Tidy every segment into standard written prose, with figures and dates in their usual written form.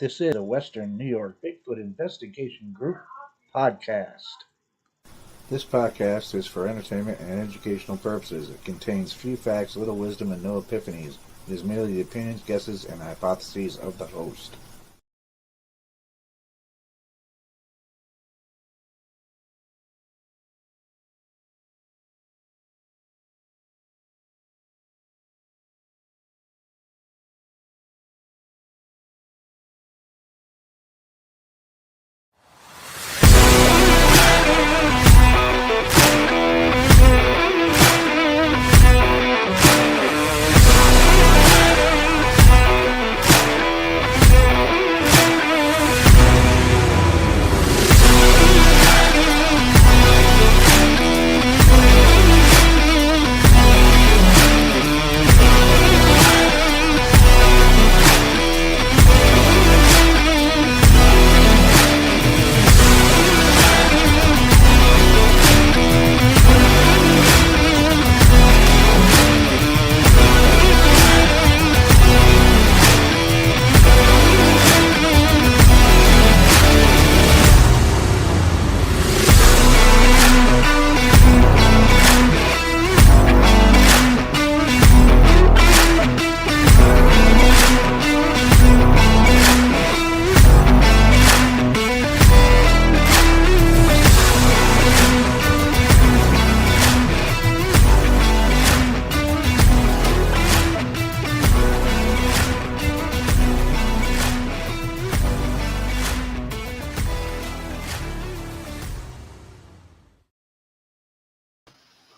This is a Western New York Bigfoot Investigation Group podcast. This podcast is for entertainment and educational purposes. It contains few facts, little wisdom, and no epiphanies. It is merely the opinions, guesses, and hypotheses of the host.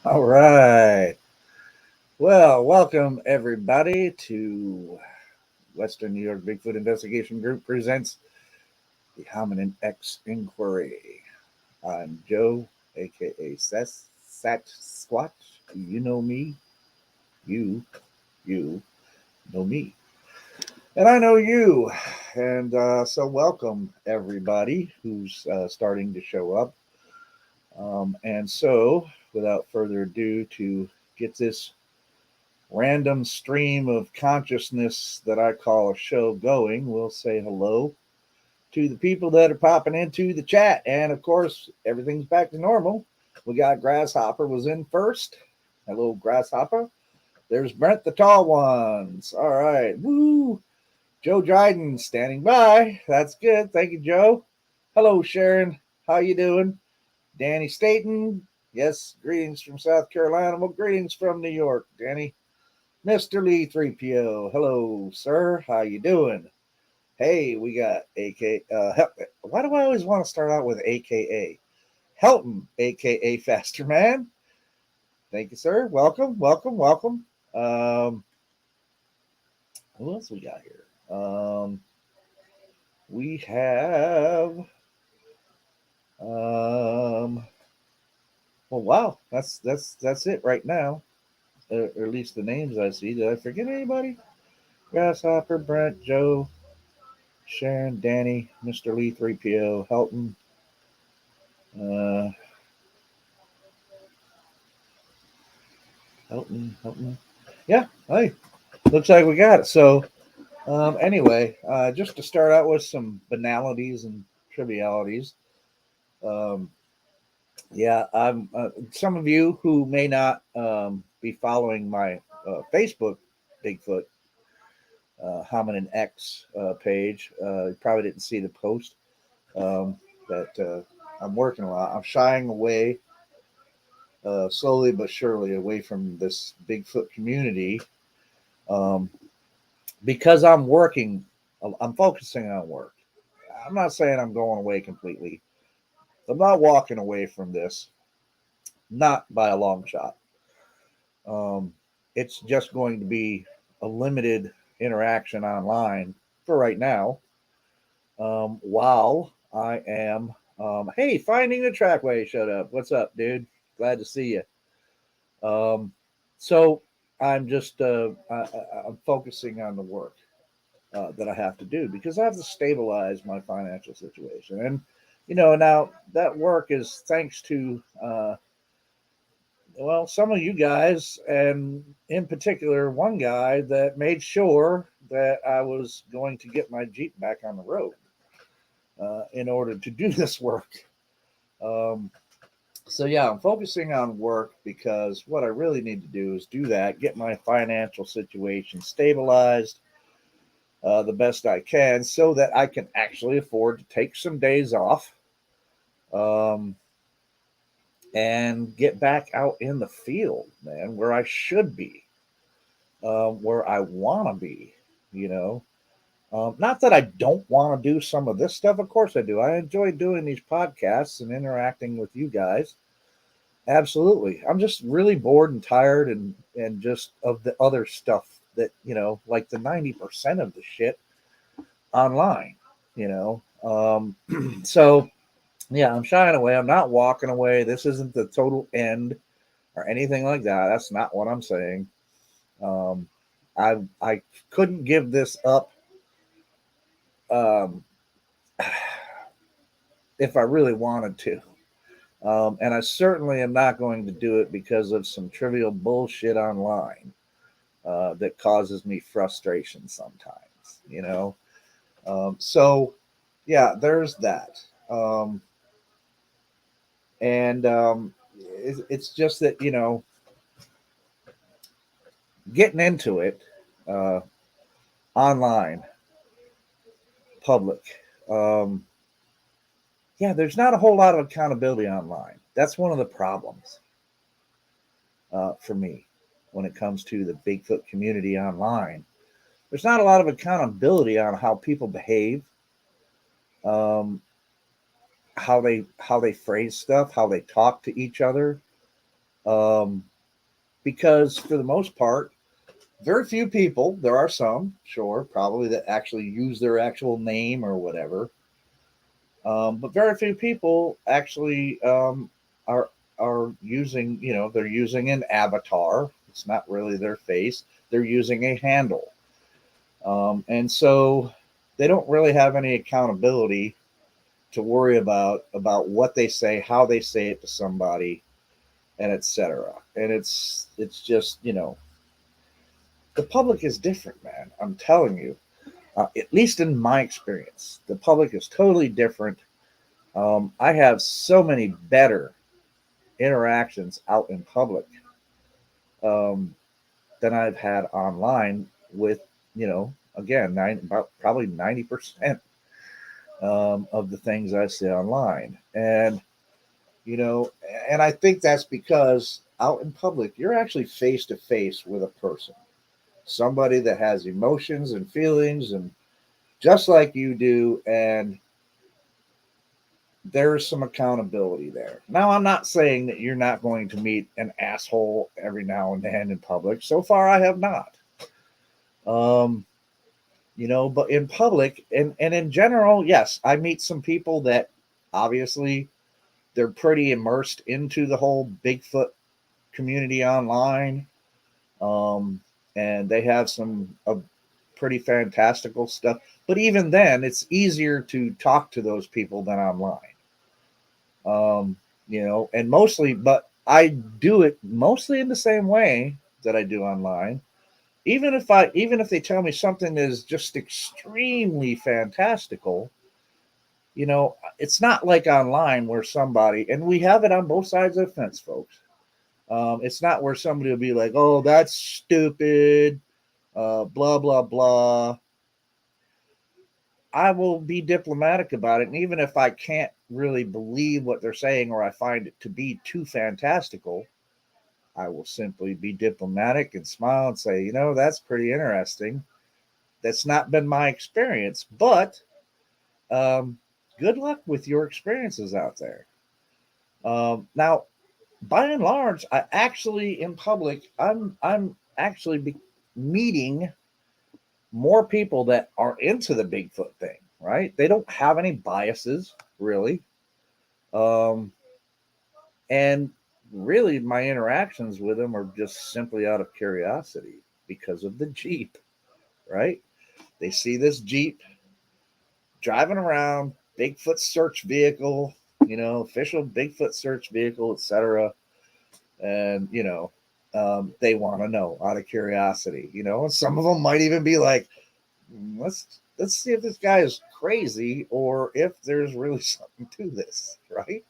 All right. Well, welcome everybody to Western New York Bigfoot Investigation Group presents the Hominin X inquiry. I'm Joe, aka Sat Squatch. You know me. You know me. And I know you. And so welcome everybody who's starting to show up. And so, without further ado, to get this random stream of consciousness that I call a show going, we'll say hello to the people that are popping into the chat. And of course, everything's back to normal. We got Grasshopper was in first. Hello, Grasshopper. There's Brent the Tall Ones. All right. Woo. Joe Dryden standing by. That's good. Thank you, Joe. Hello, Sharon. How you doing? Danny Staten. Yes, greetings from South Carolina. Well, greetings from New York, Danny. Mr. Lee 3PO. Hello, sir. How you doing? Hey, we got why do I always want to start out with AKA? Helton, AKA Faster Man. Thank you, sir. Welcome. Who else we got here? We have well, wow, that's it right now. Or at least the names I see. Did I forget anybody? Grasshopper, Brent, Joe, Sharon, Danny, Mr. Lee 3PO, Helton. Helton. Yeah, hey, looks like we got it. So, anyway, just to start out with some banalities and trivialities. Yeah, I'm. Some of you who may not be following my Facebook Bigfoot Hominin X page probably didn't see the post that I'm working a lot. I'm shying away slowly but surely away from this Bigfoot community because I'm working. I'm focusing on work. I'm not saying I'm going away completely. I'm not walking away from this, not by a long shot. It's just going to be a limited interaction online for right now. While I am, hey, Finding the Trackway showed up. What's up, dude? Glad to see you. So I'm just, I'm focusing on the work that I have to do because I have to stabilize my financial situation. And, now that work is thanks to well, some of you guys, and in particular, one guy that made sure that I was going to get my Jeep back on the road in order to do this work. Um, so, yeah, I'm focusing on work because what I really need to do is do that, get my financial situation stabilized the best I can so that I can actually afford to take some days off. Um, and get back out in the field, man, where I should be, where I want to be, you know. Not that I don't want to do some of this stuff. Of course I do. I enjoy doing these podcasts and interacting with you guys. Absolutely. I'm just really bored and tired and just of the other stuff that, like the 90% of the shit online, you know. So, yeah, I'm shying away. I'm not walking away. This isn't the total end or anything like that. That's not what I'm saying. Um, I couldn't give this up um, if I really wanted to, and I certainly am not going to do it because of some trivial bullshit online that causes me frustration sometimes. So yeah, there's that, and it's just that getting into it uh, online, public. Um, yeah, there's not a whole lot of accountability online. That's one of the problems for me when it comes to the Bigfoot community online. There's not a lot of accountability on how people behave, um, how they phrase stuff, how they talk to each other. Um, because for the most part, very few people. There are some, sure, probably that actually use their actual name or whatever. But very few people actually are using, they're using an avatar. It's not really their face. They're using a handle, and so they don't really have any accountability to worry about what they say, how they say it to somebody, and etc. And it's just the public is different, man. I'm telling you, at least in my experience, the public is totally different. I have so many better interactions out in public um, than I've had online with, again, about probably 90% of the things I say online. You know, and I think that's because out in public, you're actually face to face with a person, somebody that has emotions and feelings and just like you do. And there's some accountability there. Now, I'm not saying that you're not going to meet an asshole every now and then in public. So far, I have not. Um, but in public and in general, yes, I meet some people that obviously they're pretty immersed into the whole Bigfoot community online. Um, and they have some pretty fantastical stuff. But even then, it's easier to talk to those people than online. And mostly, but I do it mostly in the same way that I do online. Even if they tell me something is just extremely fantastical, it's not like online where somebody, and we have it on both sides of the fence, folks. It's not where somebody will be like, "Oh, that's stupid," blah blah blah. I will be diplomatic about it, and even if I can't really believe what they're saying or I find it to be too fantastical, I will simply be diplomatic and smile and say, that's pretty interesting. That's not been my experience, but um, good luck with your experiences out there. Now, by and large, I actually in public, I'm actually meeting more people that are into the Bigfoot thing. Right? They don't have any biases really, um, and really, my interactions with them are just simply out of curiosity because of the Jeep. Right? They see this Jeep driving around, Bigfoot search vehicle, official Bigfoot search vehicle, etc. and they want to know out of curiosity. And some of them might even be like, let's see if this guy is crazy or if there's really something to this, right?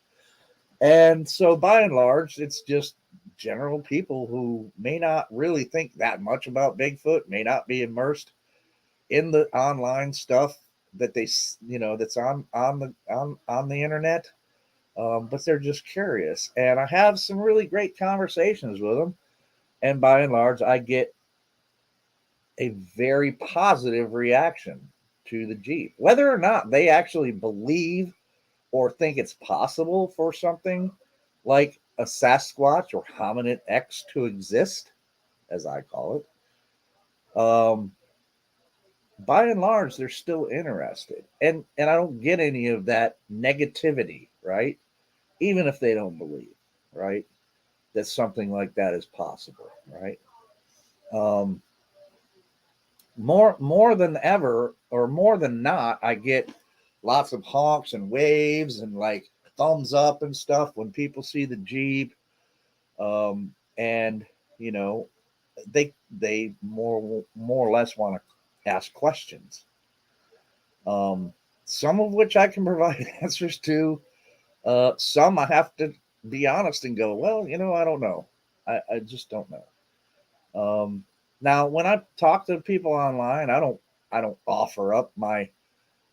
And so by and large, it's just general people who may not really think that much about Bigfoot, may not be immersed in the online stuff that that's on the internet, but they're just curious. And I have some really great conversations with them, and by and large, I get a very positive reaction to the Jeep, whether or not they actually believe or think it's possible for something like a Sasquatch or Hominin X to exist, as I call it. By and large, they're still interested, and I don't get any of that negativity, right? Even if they don't believe, right, that something like that is possible, right? Um, more than ever, or more than not, I get lots of honks and waves and like thumbs up and stuff when people see the Jeep. And you know, they more or less want to ask questions. Um, some of which I can provide answers to. Some I have to be honest and go, well, I don't know. I just don't know. Now, when I talk to people online, I don't offer up my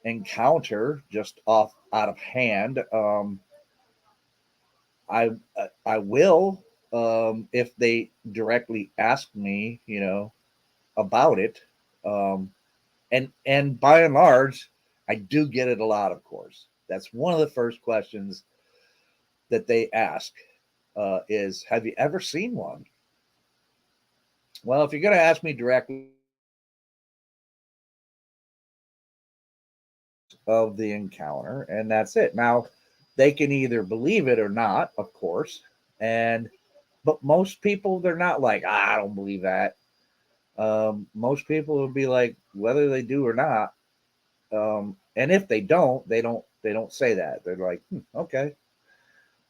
encounter just off out of hand. I will, if they directly ask me, about it. Um, and by and large, I do get it a lot. Of course, that's one of the first questions that they ask, is, "Have you ever seen one?" Well, if you're going to ask me directly of the encounter, and that's it. Now, they can either believe it or not, of course, and but most people, they're not like, I don't believe that. Most people will be like, whether they do or not. And if they don't say that. They're like, okay.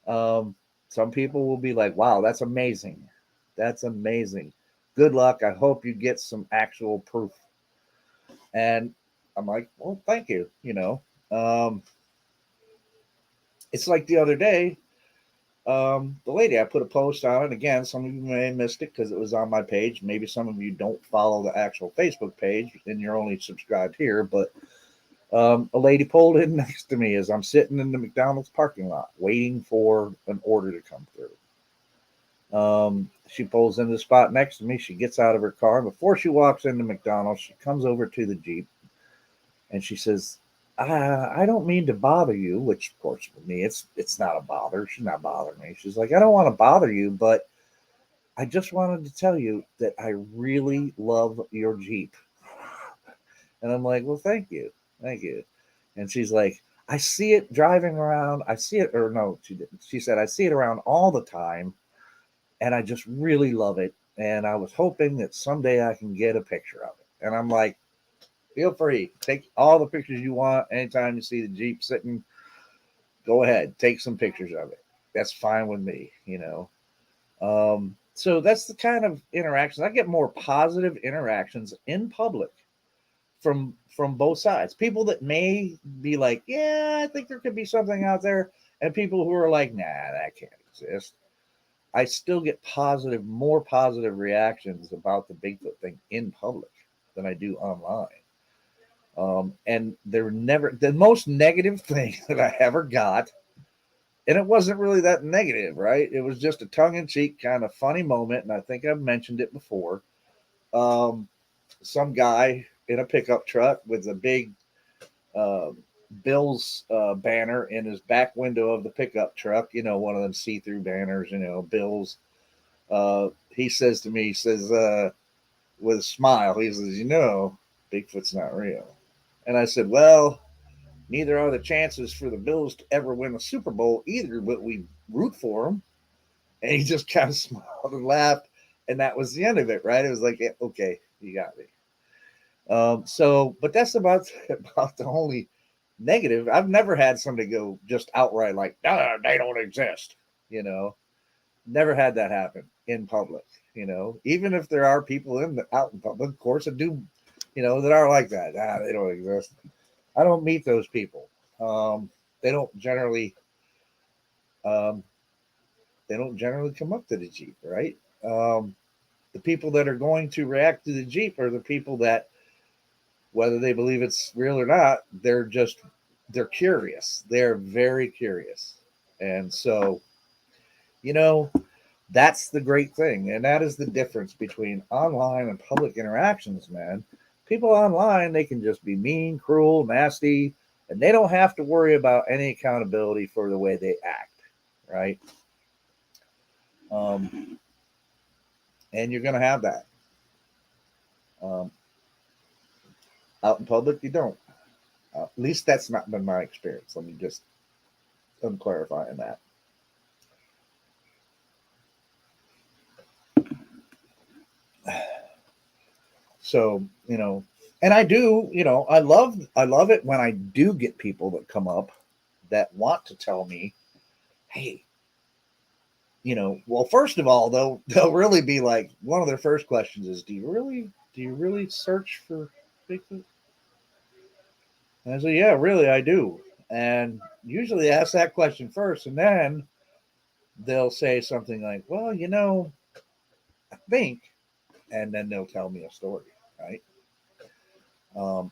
Um, some people will be like, wow, that's amazing. That's amazing. Good luck. I hope you get some actual proof. And I'm like, well, thank you. Um, it's like the other day, the lady, I put a post on it. Again, some of you may have missed it because it was on my page. Maybe some of you don't follow the actual Facebook page and you're only subscribed here. But a lady pulled in next to me as I'm sitting in the McDonald's parking lot waiting for an order to come through. She pulls in the spot next to me. She gets out of her car. And before she walks into McDonald's, she comes over to the Jeep and she says, I don't mean to bother you, which of course for me, it's not a bother. She's not bothering me. She's like, I don't want to bother you, but I just wanted to tell you that I really love your Jeep. And I'm like, well, thank you. Thank you. And she's like, I see it driving around. I see it, or no, she didn't. She said, I see it around all the time. And I just really love it. And I was hoping that someday I can get a picture of it. And I'm like, feel free. Take all the pictures you want. Anytime you see the Jeep sitting, go ahead. Take some pictures of it. That's fine with me. So that's the kind of interactions. I get more positive interactions in public from both sides. People that may be like, yeah, I think there could be something out there, and people who are like, nah, that can't exist. I still get more positive reactions about the Bigfoot thing in public than I do online. And they're never the most negative thing that I ever got. And it wasn't really that negative, right? It was just a tongue in cheek kind of funny moment. And I think I've mentioned it before. Um, some guy in a pickup truck with a big uh, Bills banner in his back window of the pickup truck, one of them see through banners, Bills. He says to me, he says, with a smile, he says, Bigfoot's not real. And I said, well, neither are the chances for the Bills to ever win a Super Bowl either, but we root for them. And he just kind of smiled and laughed. And that was the end of it, right? It was like, yeah, okay, you got me. But that's about the only negative. I've never had somebody go just outright like, no, they don't exist, you know. Never had that happen in public. Even if there are people out in public, of course, that do, that are like that. They don't exist. I don't meet those people. They don't generally, um, come up to the Jeep, right? The people that are going to react to the Jeep are the people that, whether they believe it's real or not, they're curious. They're very curious, and so you know that's the great thing, and that is the difference between online and public interactions, man. People online, they can just be mean, cruel, nasty, and they don't have to worry about any accountability for the way they act, right? Um, and you're going to have that. Um, Out in public, you don't. At least that's not been my experience. Let me just clarify on that. So, and I do, I love it when I do get people that come up that want to tell me, hey, well, first of all, they'll really be like, one of their first questions is, do you really search for Bigfoot? And I say, yeah, really, I do. And usually ask that question first, and then they'll say something like, well, I think, and then they'll tell me a story, right? Um,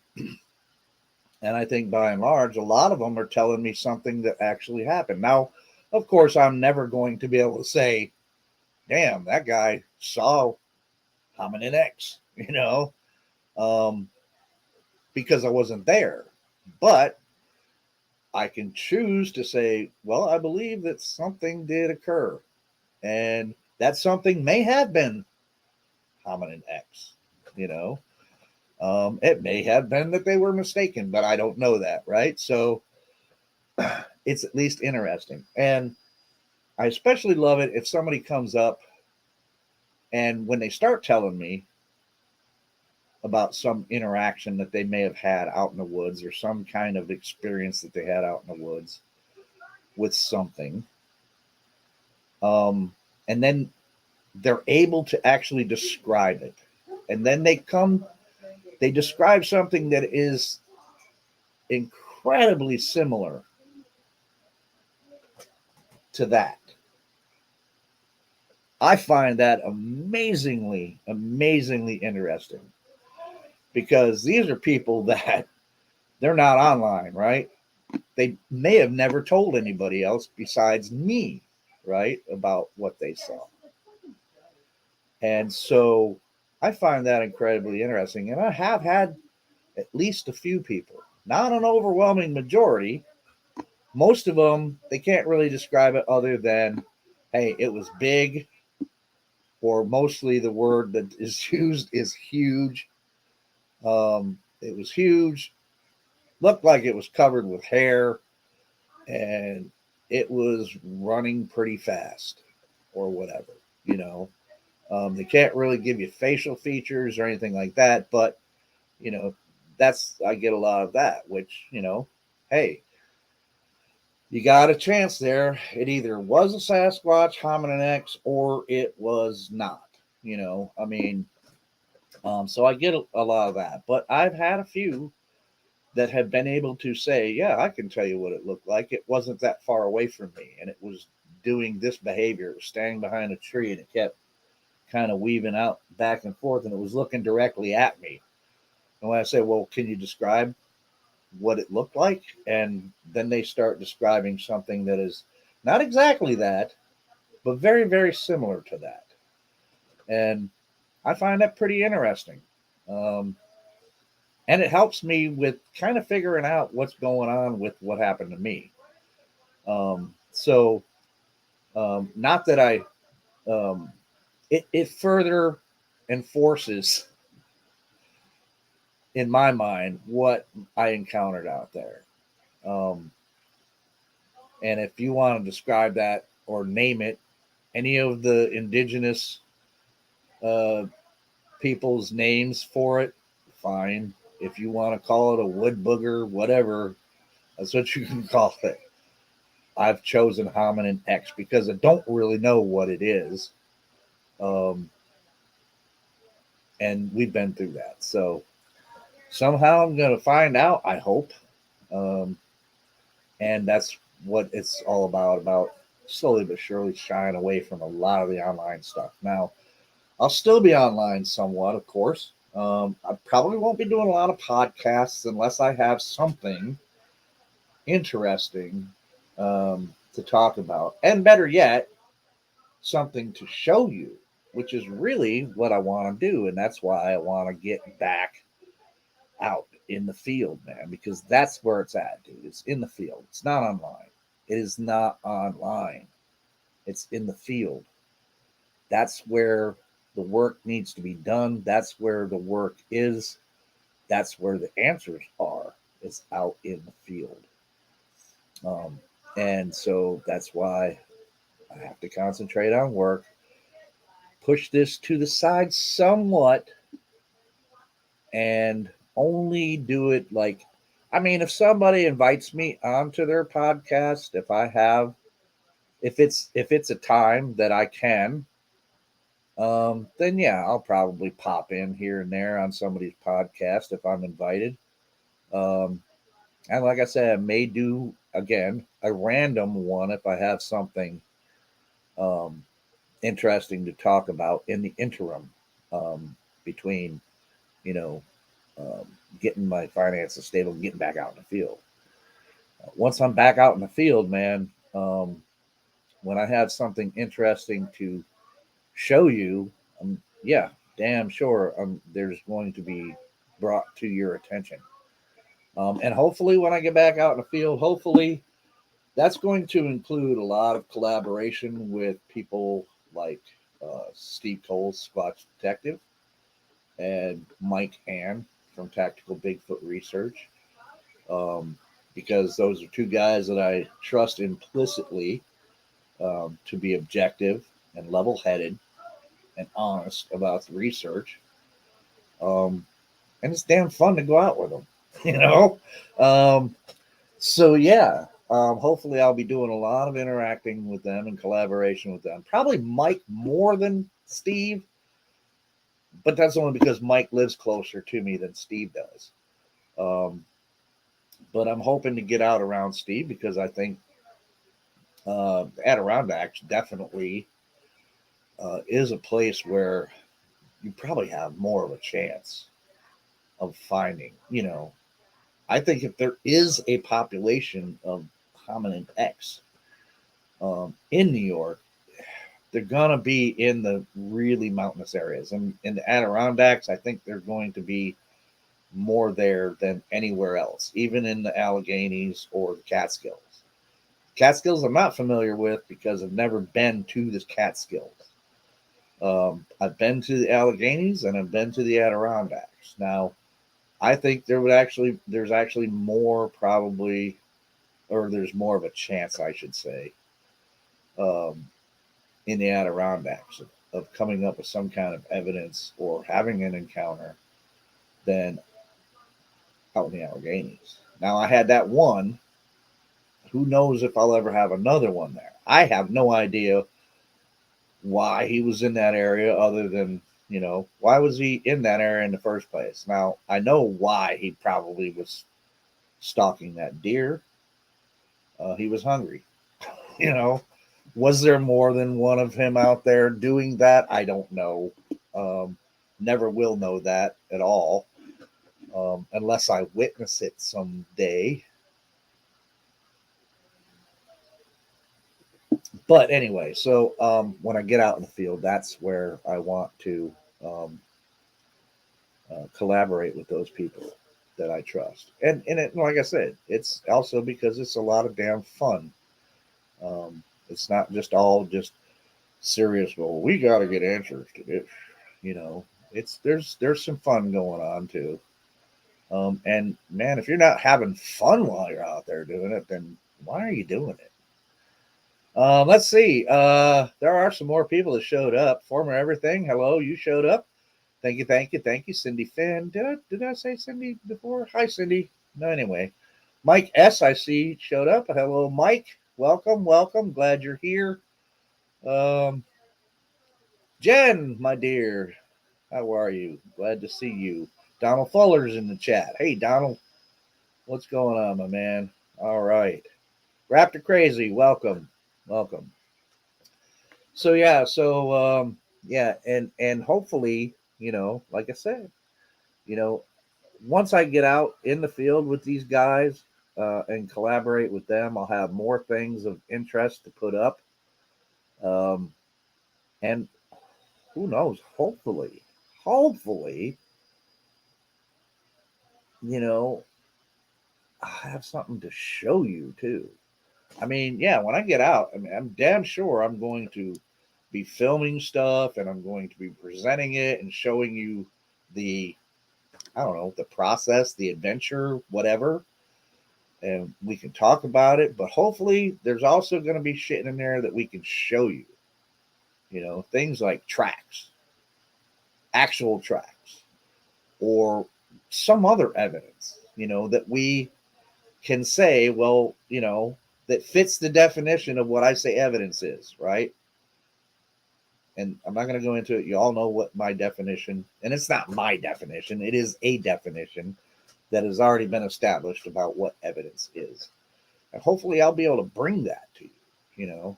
and I think by and large, a lot of them are telling me something that actually happened. Now, of course, I'm never going to be able to say, damn, that guy saw Hominin X, um, because I wasn't there. But I can choose to say, well, I believe that something did occur. And that something may have been Hominin X, you know. It may have been that they were mistaken, but I don't know that, right? So it's at least interesting. And I especially love it if somebody comes up and when they start telling me about some interaction that they may have had out in the woods or some kind of experience that they had out in the woods with something, and then they're able to actually describe it. And then they describe something that is incredibly similar to that. I find that amazingly, amazingly interesting because these are people that they're not online, right? They may have never told anybody else besides me, right, about what they saw. And so I find that incredibly interesting. And I have had at least a few people, not an overwhelming majority. Most of them, they can't really describe it other than, hey, it was big, or mostly the word that is used is huge. It was huge, looked like it was covered with hair, and it was running pretty fast, or whatever, you know. They can't really give you facial features or anything like that, but you know, I get a lot of that, which, hey, you got a chance there. It either was a Sasquatch, Hominin X, or it was not. I mean, so I get a lot of that. But I've had a few that have been able to say, yeah, I can tell you what it looked like. It wasn't that far away from me, and it was doing this behavior. It was standing behind a tree, and it kept kind of weaving out back and forth, and it was looking directly at me. And when I say, well, can you describe what it looked like? And then they start describing something that is not exactly that, but very, very similar to that. And I find that pretty interesting. Um, and it helps me with kind of figuring out what's going on with what happened to me. So, not that um, it further enforces in my mind what I encountered out there. Um, and if you want to describe that or name it, any of the indigenous uh, people's names for it, fine. If you want to call it a wood booger, whatever, that's what you can call it. I've chosen Hominin X because I don't really know what it is. And we've been through that. So somehow I'm going to find out, I hope. And that's what it's all about slowly but surely shying away from a lot of the online stuff. Now, I'll still be online somewhat, of course. I probably won't be doing a lot of podcasts unless I have something interesting to talk about. And better yet, something to show you, which is really what I want to do. And that's why I want to get back out in the field, man, because that's where it's at, dude. It's in the field. It's not online. It is not online. It's in the field. That's where the work needs to be done. That's where the work is. That's where the answers are. It's out in the field. And so that's why I have to concentrate on work, push this to the side somewhat, and only do it like, I mean, if somebody invites me onto their podcast, if it's a time that I can, then yeah, I'll probably pop in here and there on somebody's podcast if I'm invited. Um, and like I said, I may do again a random one if I have something um, interesting to talk about in the interim between, you know, um, getting my finances stable and getting back out in the field. Once I'm back out in the field, man, when I have something interesting to show you, yeah, damn sure there's going to be brought to your attention. And hopefully, when I get back out in the field, hopefully that's going to include a lot of collaboration with people like Steve Cole's Squatch Detective and Mike Hann from Tactical Bigfoot Research, because those are two guys that I trust implicitly to be objective and level headed and honest about the research. And it's damn fun to go out with them, you know? So, yeah, hopefully I'll be doing a lot of interacting with them and collaboration with them. Probably Mike more than Steve, but that's only because Mike lives closer to me than Steve does. But I'm hoping to get out around Steve because I think Adirondacks definitely is a place where you probably have more of a chance of finding, I think if there is a population of Hominin X in New York, they're going to be in the really mountainous areas. And in the Adirondacks, I think they're going to be more there than anywhere else, even in the Alleghenies or the Catskills. Catskills I'm not familiar with because I've never been to the Catskills. I've been to the Alleghenies and I've been to the Adirondacks. Now, I think there's actually more probably, or there's more of a chance, I should say, in the Adirondacks of coming up with some kind of evidence or having an encounter than out in the Alleghenies. Now, I had that one. Who knows if I'll ever have another one there? I have no idea why he was in that area other than, why was he in that area in the first place? Now, I know why he probably was stalking that deer. He was hungry. Was there more than one of him out there doing that? I don't know. Never will know that at all, unless I witness it someday. But anyway, so when I get out in the field, that's where I want to collaborate with those people that I trust. And it, like I said, it's also because it's a lot of damn fun. It's not just all just serious. Well, we got to get answers to this. There's some fun going on too. And man, if you're not having fun while you're out there doing it, then why are you doing it? Let's see. There are some more people that showed up. Former Everything, hello, you showed up. Thank you, Cindy Finn. Did I say Cindy before? Hi, Cindy. No, anyway, Mike S. I see showed up. Hello, Mike. welcome. Glad you're here. Um, Jen, my dear, how are you? Glad to see you. Donald Fuller's in the chat. Hey, Donald, what's going on, my man? All right. Raptor Crazy, welcome. So and hopefully, like I said, you know, once I get out in the field with these guys and collaborate with them, I'll have more things of interest to put up. Um, and who knows? Hopefully, you know, I have something to show you too. I mean, yeah, when I get out, I mean, I'm damn sure I'm going to be filming stuff and I'm going to be presenting it and showing you the, I don't know, the process, the adventure, whatever. And we can talk about it, but hopefully there's also going to be shit in there that we can show you. Things like tracks, actual tracks, or some other evidence, that we can say, well, that fits the definition of what I say evidence is, right? And I'm not going to go into it. You all know what my definition, and it's not my definition, it is a definition that has already been established about what evidence is. And hopefully I'll be able to bring that to you, you know,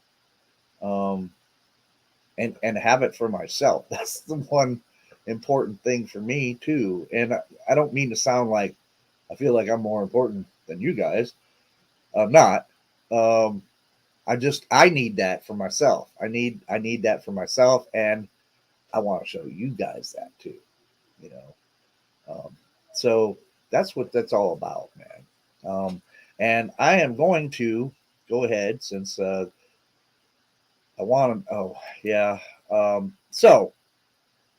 um, and have it for myself. That's the one important thing for me too. And I don't mean to sound like I feel like I'm more important than you guys. I'm not. Um, I need that for myself. I need that for myself, and I want to show you guys that too. You know, so that's what that's all about, man. And I am going to go ahead since I want to. Oh yeah. So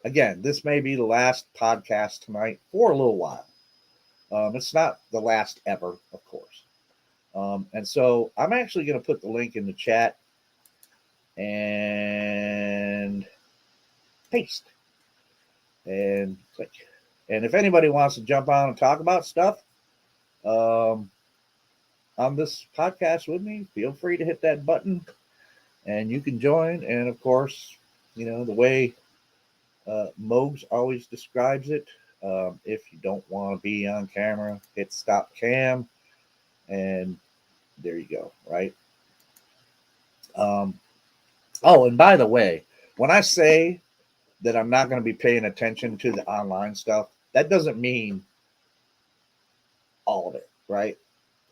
again, this may be the last podcast tonight for a little while. It's not the last ever, of course. And so I'm actually going to put the link in the chat and paste and click. And if anybody wants to jump on and talk about stuff on this podcast with me, feel free to hit that button and you can join. And of course, the way Mogs always describes it, if you don't want to be on camera, hit stop cam, and there you go, right? Oh, and by the way, when I say that I'm not going to be paying attention to the online stuff, that doesn't mean all of it, right?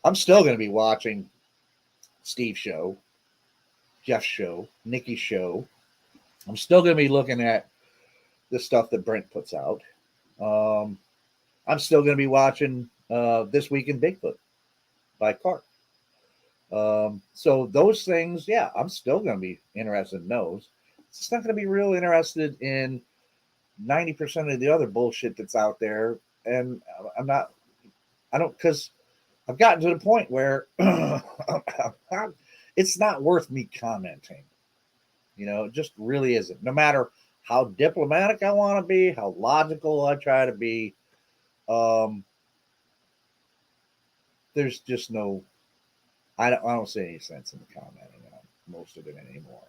I'm still going to be watching Steve's show, Jeff's show, Nikki's show. I'm still going to be looking at the stuff that Brent puts out. I'm still going to be watching This Week in Bigfoot by Clark. So those things, yeah, I'm still going to be interested in those. It's not going to be real interested in 90% of the other bullshit that's out there. And because I've gotten to the point where it's not worth me commenting. It just really isn't. No matter how diplomatic I want to be, how logical I try to be, there's just no. I don't see any sense in commenting on most of it anymore.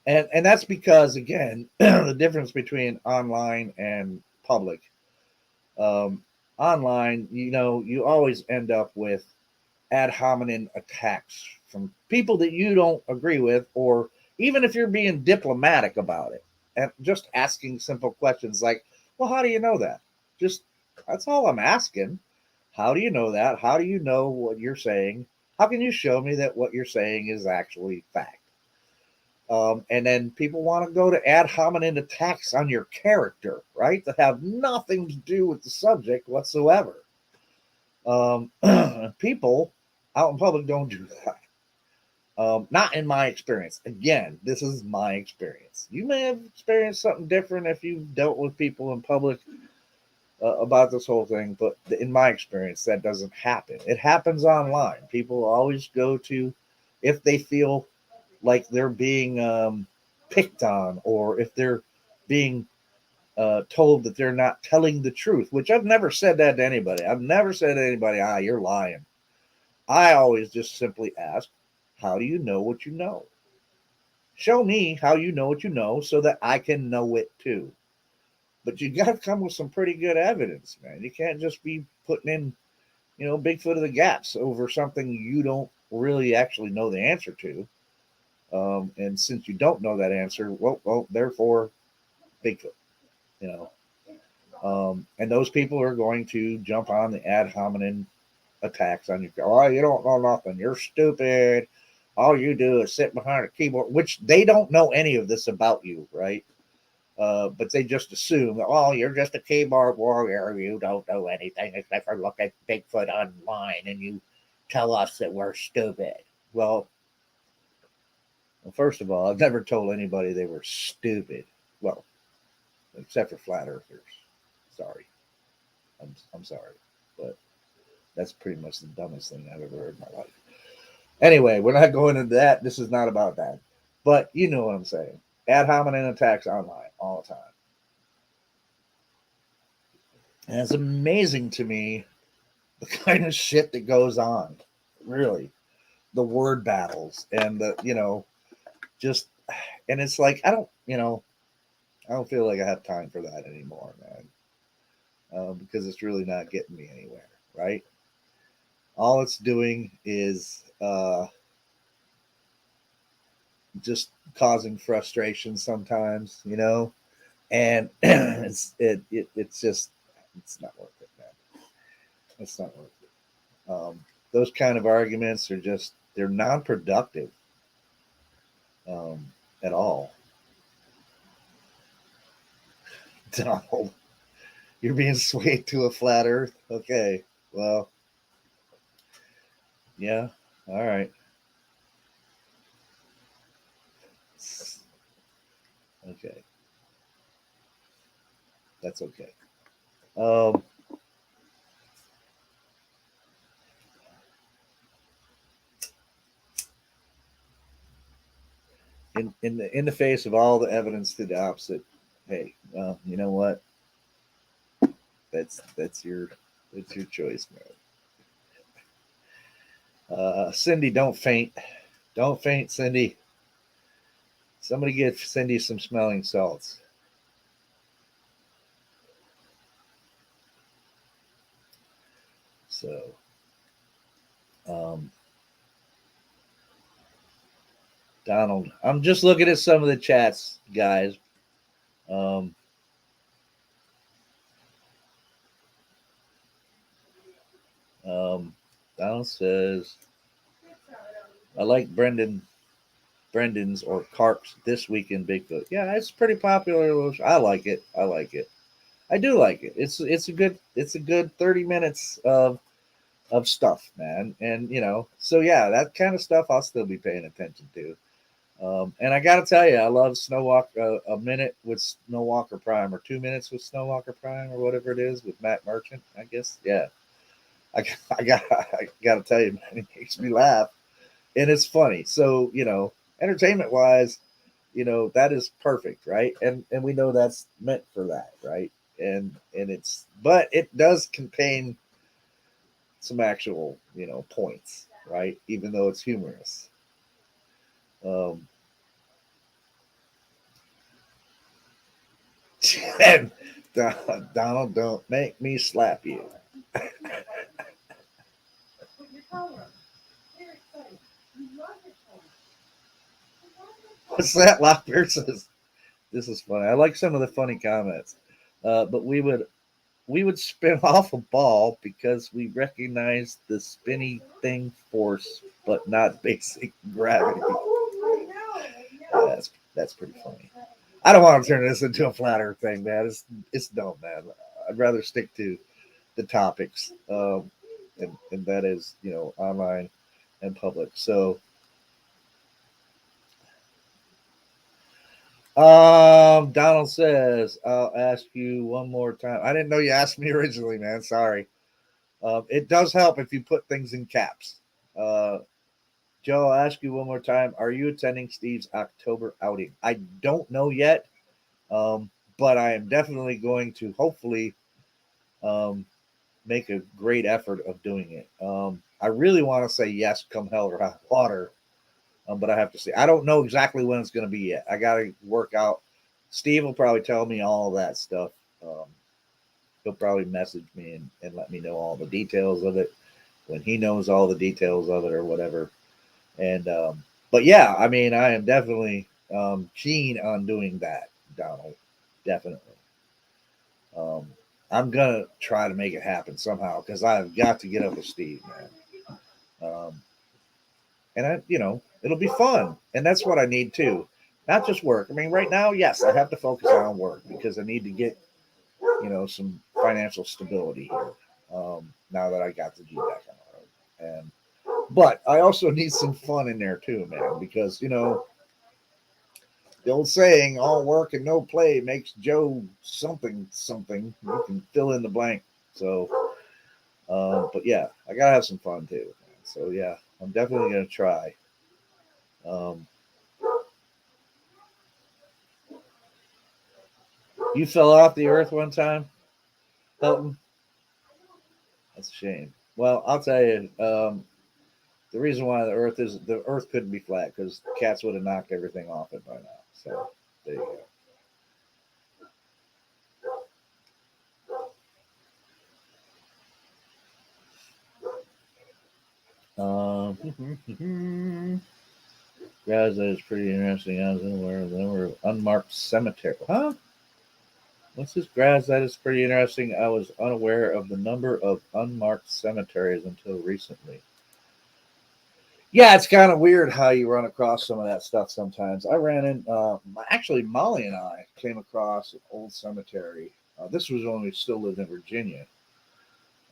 And that's because, again, the difference between online and public. Online, you always end up with ad hominem attacks from people that you don't agree with, or even if you're being diplomatic about it and just asking simple questions like, well, how do you know that? Just that's all I'm asking. How do you know that? How do you know what you're saying? How can you show me that what you're saying is actually fact? And then people want to go to ad hominem attacks on your character, right? That have nothing to do with the subject whatsoever. People out in public don't do that. Not in my experience. Again, this is my experience. You may have experienced something different if you've dealt with people in public about this whole thing, but in my experience, that doesn't happen. It happens online. People always go to, if they feel like they're being picked on, or if they're being told that they're not telling the truth, which I've never said that to anybody. I've never said to anybody, you're lying. I always just simply ask, how do you know what you know? Show me how you know what you know so that I can know it too. But you got to come with some pretty good evidence, man. You can't just be putting in, Bigfoot of the gaps over something you don't really actually know the answer to. And since you don't know that answer, well, therefore, Bigfoot, you know. And those people are going to jump on the ad hominem attacks on you. Oh, you don't know nothing. You're stupid. All you do is sit behind a keyboard, which they don't know any of this about you, right? But they just assume, oh, you're just a keyboard warrior. You don't know anything except for look at Bigfoot online and you tell us that we're stupid. Well, first of all, I've never told anybody they were stupid. Well, except for flat earthers. Sorry. I'm sorry. But that's pretty much the dumbest thing I've ever heard in my life. Anyway, we're not going into that. This is not about that. But you know what I'm saying. Ad hominem attacks online all the time. And it's amazing to me the kind of shit that goes on. Really. The word battles and just, and it's like, I don't feel like I have time for that anymore, man. Because it's really not getting me anywhere, right? All it's doing is just causing frustration sometimes, and it's just, it's not worth it, man. It's not worth it. Those kind of arguments are just, they're non-productive at all. Donald, you're being swayed to a flat earth. Okay, well, yeah, all right. Okay, that's okay. Um, in the face of all the evidence to the opposite, hey, well, you know what? That's your choice, man. Cindy, don't faint. Don't faint, Cindy. Somebody get Cindy some smelling salts. So, um, Donald, I'm just looking at some of the chats, guys. Um, Donald says, I like Brendan's or Carp's This Week in Bigfoot. Yeah, it's pretty popular. I like it. I like it. I do like it. It's a good 30 minutes of stuff, man. And so yeah, that kind of stuff I'll still be paying attention to. And I got to tell you, I love a minute with Snowwalker Prime or 2 minutes with Snowwalker Prime or whatever it is with Matt Merchant, I guess. Yeah. I got to tell you, man, it makes me laugh and it's funny. So, entertainment wise, that is perfect. Right. And we know that's meant for that. Right. But it does contain some actual, points. Right. Even though it's humorous. Um, and Donald, don't make me slap you. What's that? Lockbeard says, this is funny. I like some of the funny comments. But we would spin off a ball because we recognize the spinny thing force, but not basic gravity. That's pretty funny. I don't want to turn this into a flat earth thing, man. It's dumb, man. I'd rather stick to the topics, and that is online and public. So, Donald says, I'll ask you one more time. I didn't know you asked me originally, man. Sorry. It does help if you put things in caps. Uh, Joe, I'll ask you one more time. Are you attending Steve's October outing? I don't know yet, but I am definitely going to hopefully um, make a great effort of doing it. I really want to say yes, come hell or high water, but I have to see. I don't know exactly when it's going to be yet. I got to work out. Steve will probably tell me all that stuff. Um, he'll probably message me and let me know all the details of it when he knows all the details of it or whatever. And but yeah, I mean, I am definitely keen on doing that, Donald. Definitely. Um, I'm gonna try to make it happen somehow because I've got to get up with Steve, man. And it'll be fun, and that's what I need too. Not just work. I mean, right now, yes, I have to focus on work because I need to get some financial stability here. Now that I got the G back on the road, and but I also need some fun in there too, man, because the old saying, all work and no play makes Joe something something. You can fill in the blank. So, but yeah, I gotta have some fun too. So yeah, I'm definitely gonna try. Um, you fell off the earth one time, Hilton. That's a shame. Well, I'll tell you, the reason why the earth couldn't be flat because cats would have knocked everything off it by now. So there you go. Guys, that is pretty interesting. I was unaware of the number of unmarked cemetery. Huh? What's this, grass? That is pretty interesting. I was unaware of the number of unmarked cemeteries until recently. Yeah, it's kind of weird how you run across some of that stuff sometimes. I ran in, actually, Molly and I came across an old cemetery. This was when we still lived in Virginia.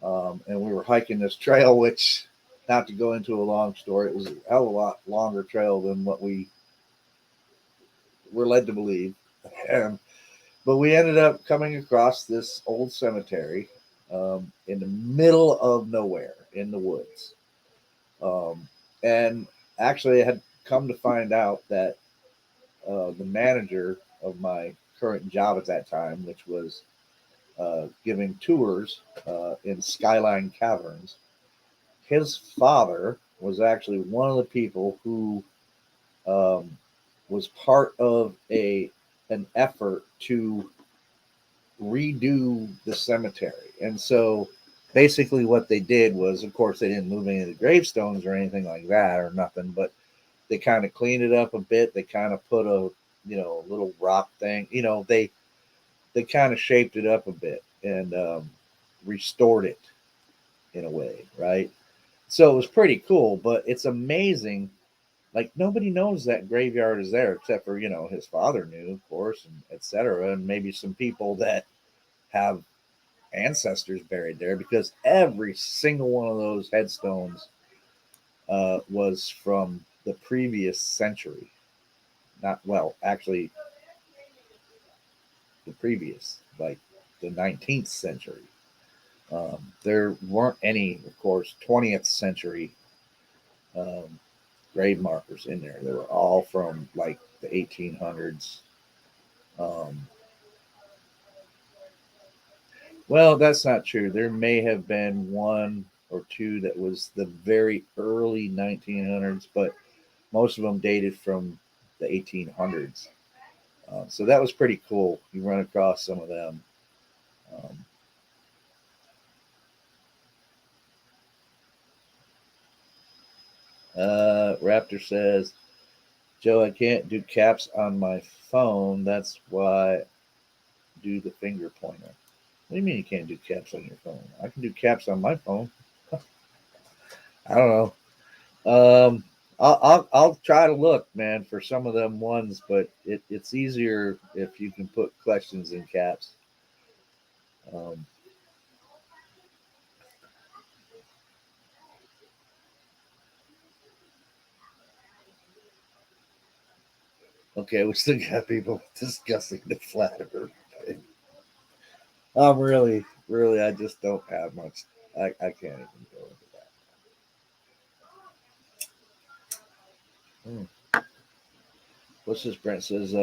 And we were hiking this trail, which, not to go into a long story, it was a hell of a lot longer trail than what we were led to believe. And But we ended up coming across this old cemetery in the middle of nowhere in the woods. And actually, I had come to find out that the manager of my current job at that time, which was giving tours in Skyline Caverns, his father was actually one of the people who um, was part of an effort to redo the cemetery. And so basically what they did was, of course, they didn't move any of the gravestones or anything like that or nothing, but they kind of cleaned it up a bit. They kind of put a, little rock thing, they kind of shaped it up a bit and restored it in a way. Right. So it was pretty cool, but it's amazing. Like nobody knows that graveyard is there except for, his father knew, of course, and etc. And maybe some people that have ancestors buried there because every single one of those headstones was from the previous century. Not well, actually, the previous, like the 19th century. There weren't any, of course, 20th century um, grave markers in there. They were all from like the 1800s. Um, Well, that's not true. There may have been one or two that was the very early 1900s, but most of them dated from the 1800s. So that was pretty cool. You run across some of them. Um, Raptor says, Joe, I can't do caps on my phone. That's why I do the finger pointer. What do you mean you can't do caps on your phone? I can do caps on my phone. I don't know. I'll try to look, man, for some of them ones, but it's easier if you can put questions in caps. Um, okay, we still got people discussing the flat Earth thing. I'm really, I just don't have much. I can't even go into that. Hmm. What's this? Brent says,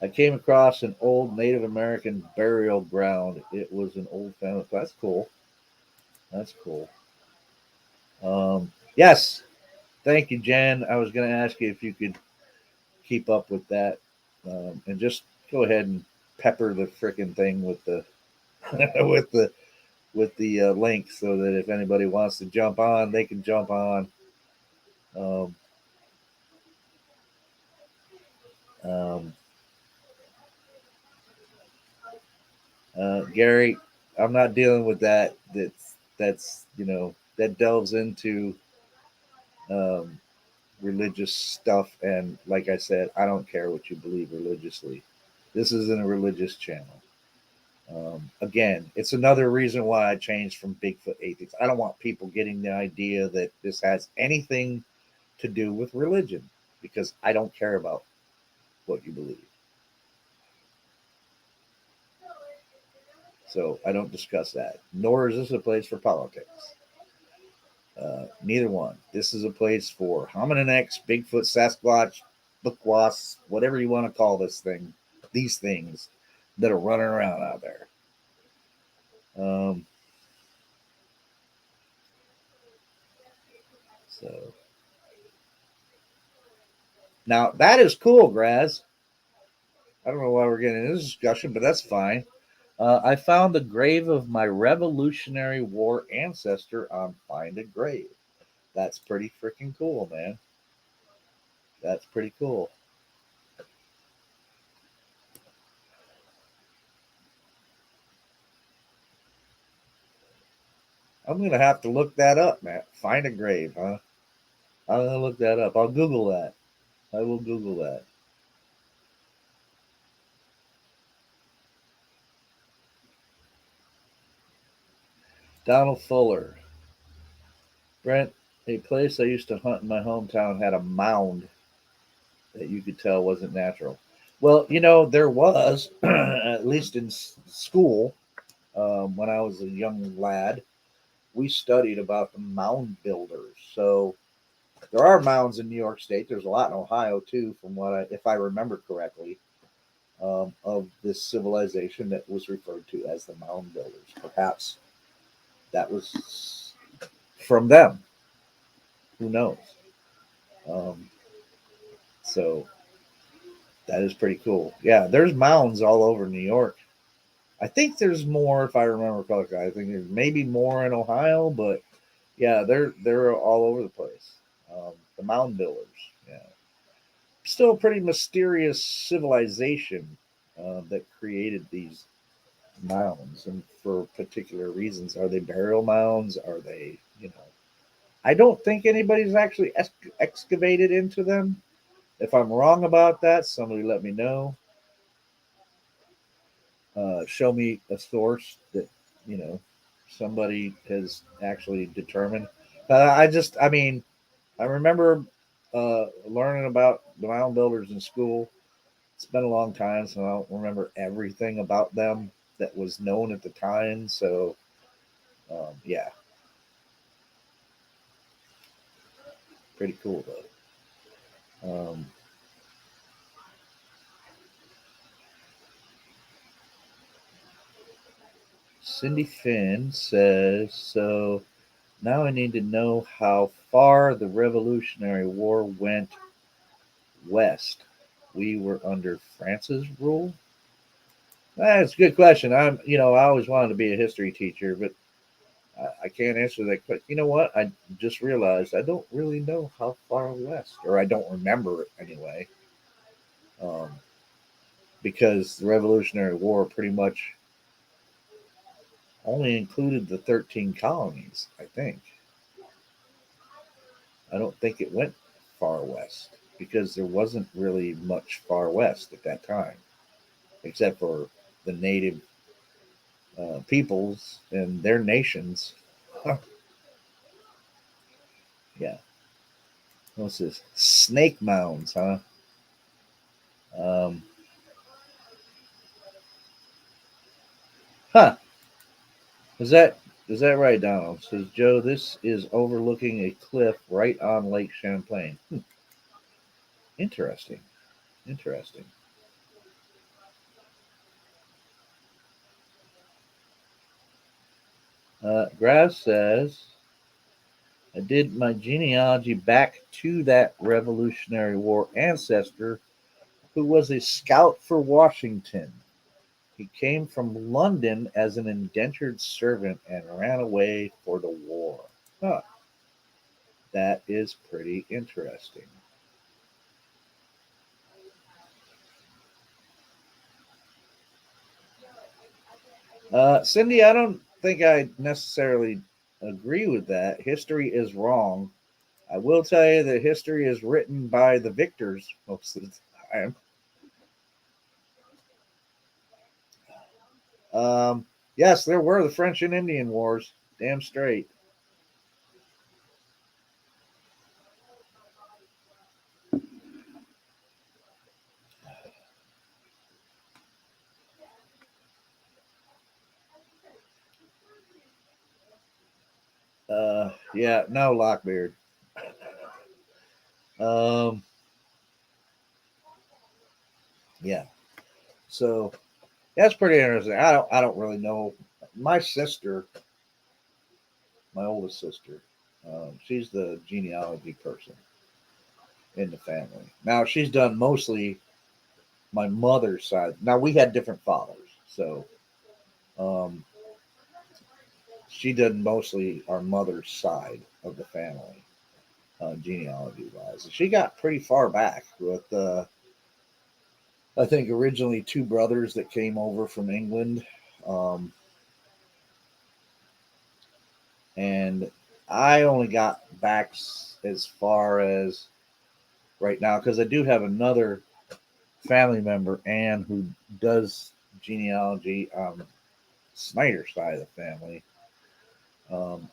I came across an old Native American burial ground. It was an old family. That's cool. That's cool. Yes, thank you, Jen. I was going to ask you if you could keep up with that, and just go ahead and pepper the freaking thing with the with the link, so that if anybody wants to jump on, they can jump on. Um, um, Gary, I'm not dealing with that. That's that delves into um, religious stuff, and like I said, I don't care what you believe religiously. This isn't a religious channel. Again, it's another reason why I changed from Bigfoot atheist. I don't want people getting the idea that this has anything to do with religion, because I don't care about what you believe. So I don't discuss that. Nor is this a place for politics. Neither one. This is a place for Hominin X, Bigfoot, Sasquatch, Bookwas, whatever you want to call this thing, these things that are running around out there. Um, so now that is cool, Graz. I don't know why we're getting into this discussion, but that's fine. I found the grave of my Revolutionary War ancestor on Find a Grave. That's pretty freaking cool, man. That's pretty cool. I'm gonna have to look that up, Matt. Find a grave, huh? I'm gonna look that up. I'll Google that. I will Google that. Donald Fuller. Brent, a place I used to hunt in my hometown had a mound that you could tell wasn't natural. Well, there was, at least in school, when I was a young lad, we studied about the mound builders. So there are mounds in New York State. There's a lot in Ohio too, from if I remember correctly, of this civilization that was referred to as the mound builders. Perhaps that was from them. Who knows? Um, so that is pretty cool. Yeah, there's mounds all over New York. I think there's more, if I remember correctly. I think there's maybe more in Ohio, but yeah, they're all over the place. The mound builders. Yeah, still a pretty mysterious civilization that created these mounds, and for particular reasons. Are they burial mounds? Are they, I don't think anybody's actually excavated into them. If I'm wrong about that, somebody let me know. Show me a source that, you know, somebody has actually determined. I mean, I remember learning about the mound builders in school. It's been a long time, so I don't remember everything about them that was known at the time. So, yeah, pretty cool though. Cindy Finn says, so now I need to know how far the Revolutionary War went west. We were under France's rule. That's a good question. I always wanted to be a history teacher, but I can't answer that question. You know what? I just realized I don't really know how far west, or I don't remember it anyway, um, because the Revolutionary War pretty much only included the 13 colonies, I think. I don't think it went far west, because there wasn't really much far west at that time, except for the native peoples and their nations. Yeah. What's this? Snake mounds, huh? Um, huh. Is that is that right, Donald? Says Joe, this is overlooking a cliff right on Lake Champlain. Interesting. Interesting. Grass says, I did my genealogy back to that Revolutionary War ancestor who was a scout for Washington. He came from London as an indentured servant and ran away for the war. Huh, that is pretty interesting. Cindy, I don't think I necessarily agree with that. History is wrong. I will tell you that history is written by the victors most of the time. Yes, there were the French and Indian Wars. Damn straight. Yeah, no, Lockbeard. Um, yeah. So that's pretty interesting. I don't really know. My sister, my oldest sister, she's the genealogy person in the family. Now she's done mostly my mother's side. Now we had different fathers, so um, she did mostly our mother's side of the family, genealogy wise. She got pretty far back with, I think, originally two brothers that came over from England. Um, and I only got back as far as right now because I do have another family member, Anne, who does genealogy on Snyder's side of the family.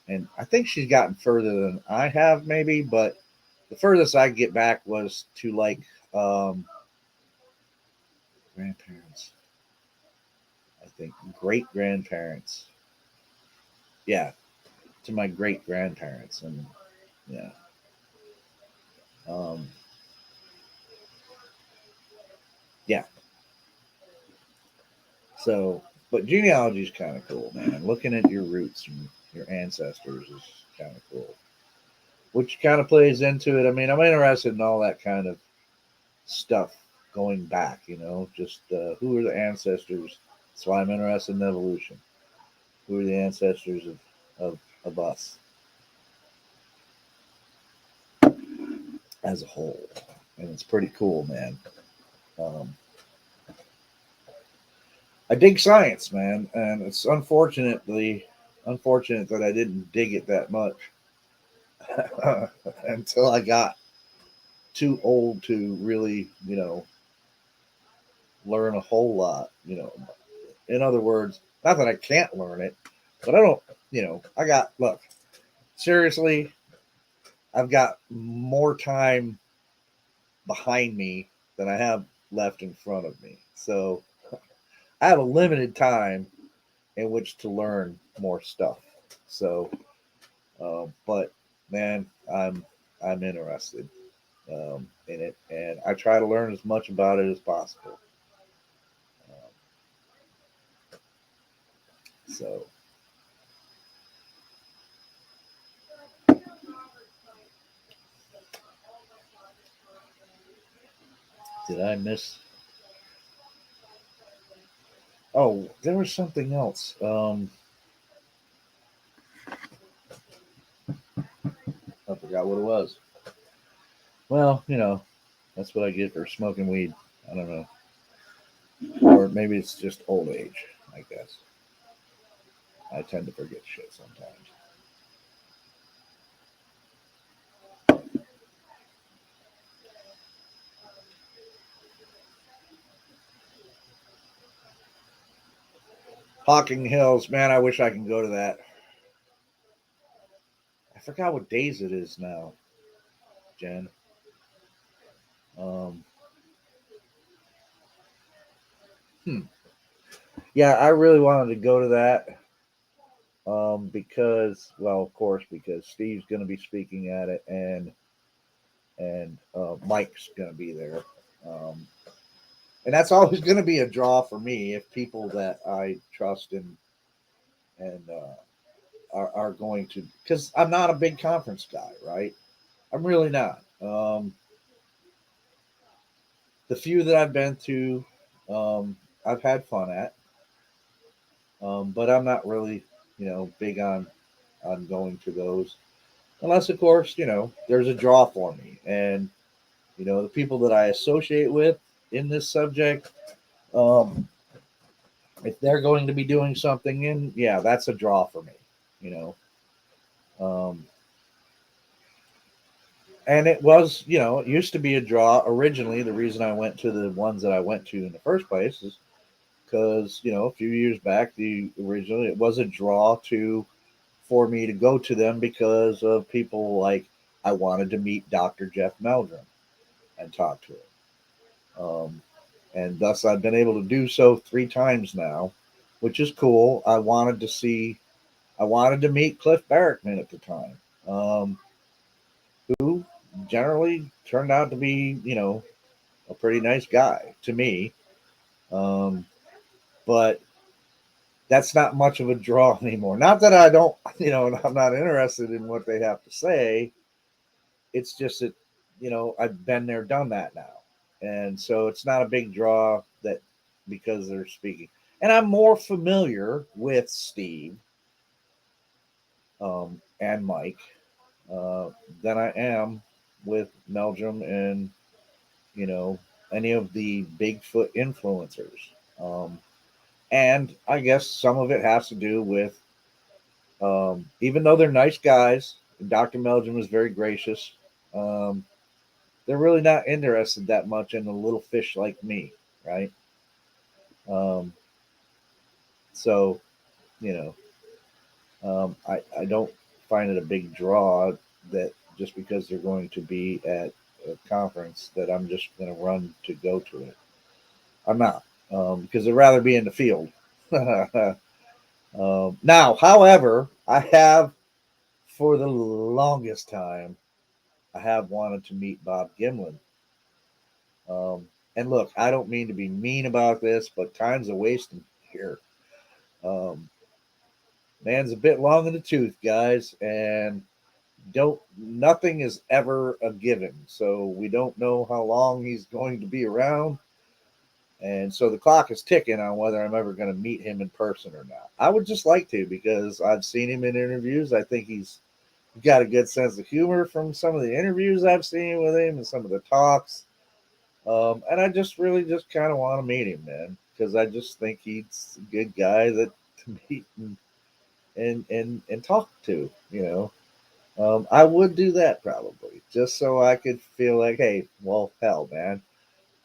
And I think she's gotten further than I have, maybe, but the furthest I could get back was to like grandparents, I think great grandparents. Yeah, to my great grandparents. And yeah. Um, yeah. So, but genealogy is kind of cool, man. Looking at your roots and your ancestors is kind of cool. Which kind of plays into it. I mean, I'm interested in all that kind of stuff going back, just who are the ancestors. That's why I'm interested in evolution. Who are the ancestors of us as a whole? And it's pretty cool, man. Um, I dig science, man, and it's unfortunate that I didn't dig it that much until I got too old to really, learn a whole lot. In other words, not that I can't learn it, but I don't. I got look. Seriously, I've got more time behind me than I have left in front of me. So I have a limited time in which to learn more stuff. So, but man, I'm interested in it, and I try to learn as much about it as possible. Um, so, did I miss? Oh, there was something else. I forgot what it was. Well, that's what I get for smoking weed. I don't know, or maybe it's just old age. I guess I tend to forget shit sometimes. Hocking Hills, man, I wish I can go to that. I forgot what days it is now, Jen. Um, hmm. Yeah, I really wanted to go to that because, well, of course, because Steve's going to be speaking at it, and Mike's going to be there, um, and that's always going to be a draw for me if people that I trust and are going to, because I'm not a big conference guy, right? I'm really not. The few that I've been to, I've had fun at, but I'm not really, big on going to those, unless, of course, there's a draw for me, and the people that I associate with in this subject, um, if they're going to be doing something, in yeah, that's a draw for me, you know. Um, and it was, it used to be a draw originally. The reason I went to the ones that I went to in the first place is because a few years back, the originally it was a draw to for me to go to them because of people like I wanted to meet Dr. Jeff Meldrum and talk to him. And thus I've been able to do so 3 times now, which is cool. I wanted to meet Cliff Barrickman at the time, who generally turned out to be, a pretty nice guy to me. Um, but that's not much of a draw anymore. Not that I don't, I'm not interested in what they have to say. It's just that, I've been there, done that now. And so it's not a big draw that because they're speaking. And I'm more familiar with Steve and Mike uh, than I am with Meldrum and, you know, any of the Bigfoot influencers. Um, and I guess some of it has to do with, even though they're nice guys, Dr. Meldrum is very gracious. Um, they're really not interested that much in a little fish like me, right? Um, so, you I don't find it a big draw that just because they're going to be at a conference that I'm just going to run to go to it. I'm not, because I'd rather be in the field. Now, however, I have for the longest time, I have wanted to meet Bob Gimlin. And look, I don't mean to be mean about this, but time's a wasting here. Um, man's a bit long in the tooth, guys, and don't nothing is ever a given. So we don't know how long he's going to be around. And so the clock is ticking on whether I'm ever going to meet him in person or not. I would just like to because I've seen him in interviews. I think he's got a good sense of humor from some of the interviews I've seen with him and some of the talks. And I just really just kind of want to meet him, man, because I just think he's a good guy that to meet and talk to. I would do that probably just so I could feel like, hey, well, hell, man,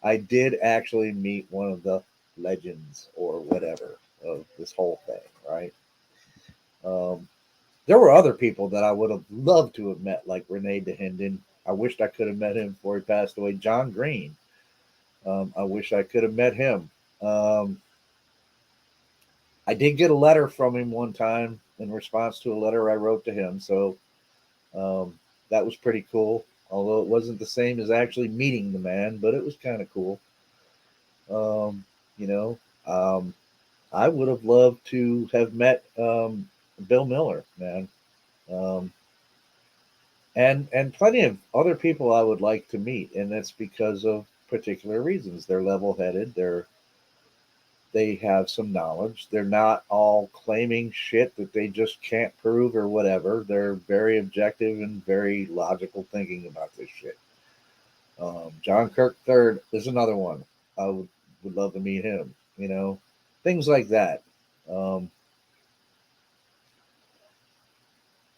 I did actually meet one of the legends or whatever of this whole thing, right? Um, there were other people that I would have loved to have met, like Renee DeHinden. I wished I could have met him before he passed away. John Green. I wish I could have met him. Um, I did get a letter from him one time in response to a letter I wrote to him, so that was pretty cool. Although it wasn't the same as actually meeting the man, but it was kind of cool. Um, you know, um, I would have loved to have met Bill Miller, man, um, and plenty of other people I would like to meet, and that's because of particular reasons. They're level-headed. They have some knowledge. They're not all claiming shit that they just can't prove or whatever. They're very objective and very logical thinking about this shit. John Kirk III is another one. I would love to meet him. Things like that. Um,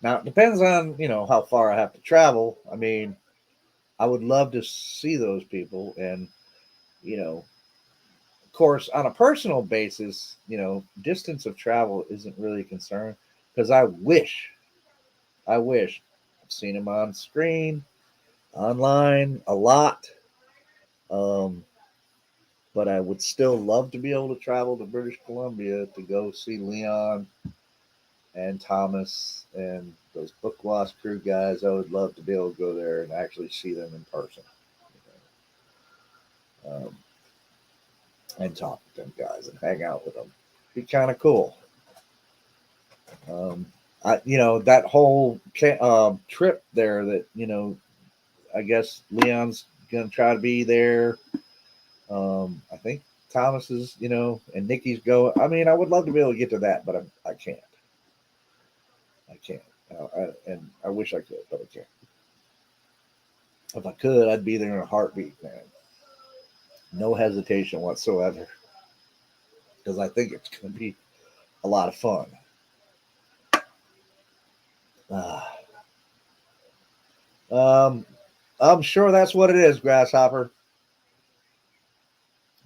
Now it depends on how far I have to travel. I mean, I would love to see those people, and of course, on a personal basis, distance of travel isn't really a concern because I wish I've seen them on screen, online a lot. Um, but I would still love to be able to travel to British Columbia to go see Leon and Thomas and those Book Lost crew guys. I would love to be able to go there and actually see them in person, and talk with them guys and hang out with them. Be kind of cool. Um, that whole trip there that, I guess Leon's going to try to be there. I think Thomas is, and Nikki's going. I mean, I would love to be able to get to that, but I can't. I can't. And I wish I could, but I can't. If I could, I'd be there in a heartbeat, man. No hesitation whatsoever. Because I think it's going to be a lot of fun. I'm sure that's what it is, Grasshopper.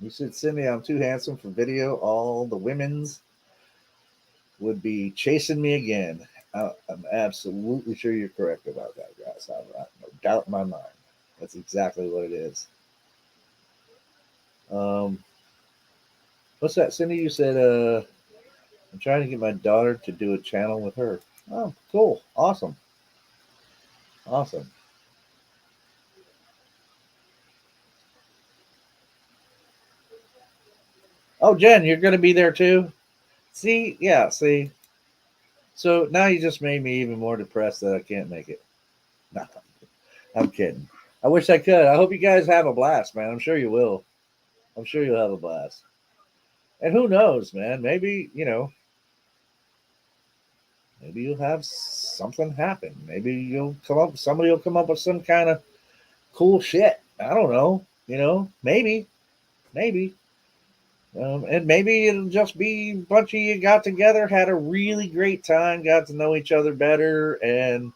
You said, Cindy, I'm too handsome for video. All the women's would be chasing me again. I'm absolutely sure you're correct about that, Grasshopper. I have no doubt in my mind. That's exactly what it is. What's that, Cindy? You said, I'm trying to get my daughter to do a channel with her. Oh, cool. Awesome. Awesome. Oh, Jen, you're going to be there too? See? Yeah, see? So now you just made me even more depressed that I can't make it. No, I'm kidding. I wish I could. I hope you guys have a blast, man. I'm sure you will. I'm sure you'll have a blast. And who knows, man? Maybe, maybe you'll have something happen. Maybe somebody will come up with some kind of cool shit. I don't know. Maybe. Maybe. And maybe it'll just be a bunch of you got together, had a really great time, got to know each other better, and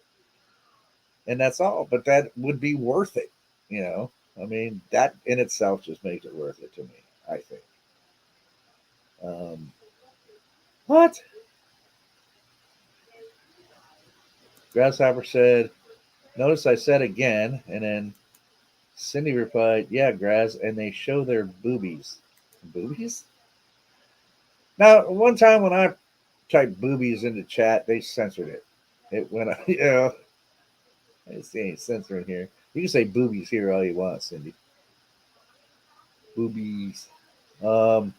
that's all. But that would be worth it, I mean, that in itself just makes it worth it to me, I think. What? Grasshopper said, notice I said again, and then Cindy replied, yeah, Grass, and they show their boobies. Boobies? Now, one time when I typed boobies into chat, they censored it. It went, I see any censoring here. You can say boobies here all you want, Cindy. Boobies. Oh,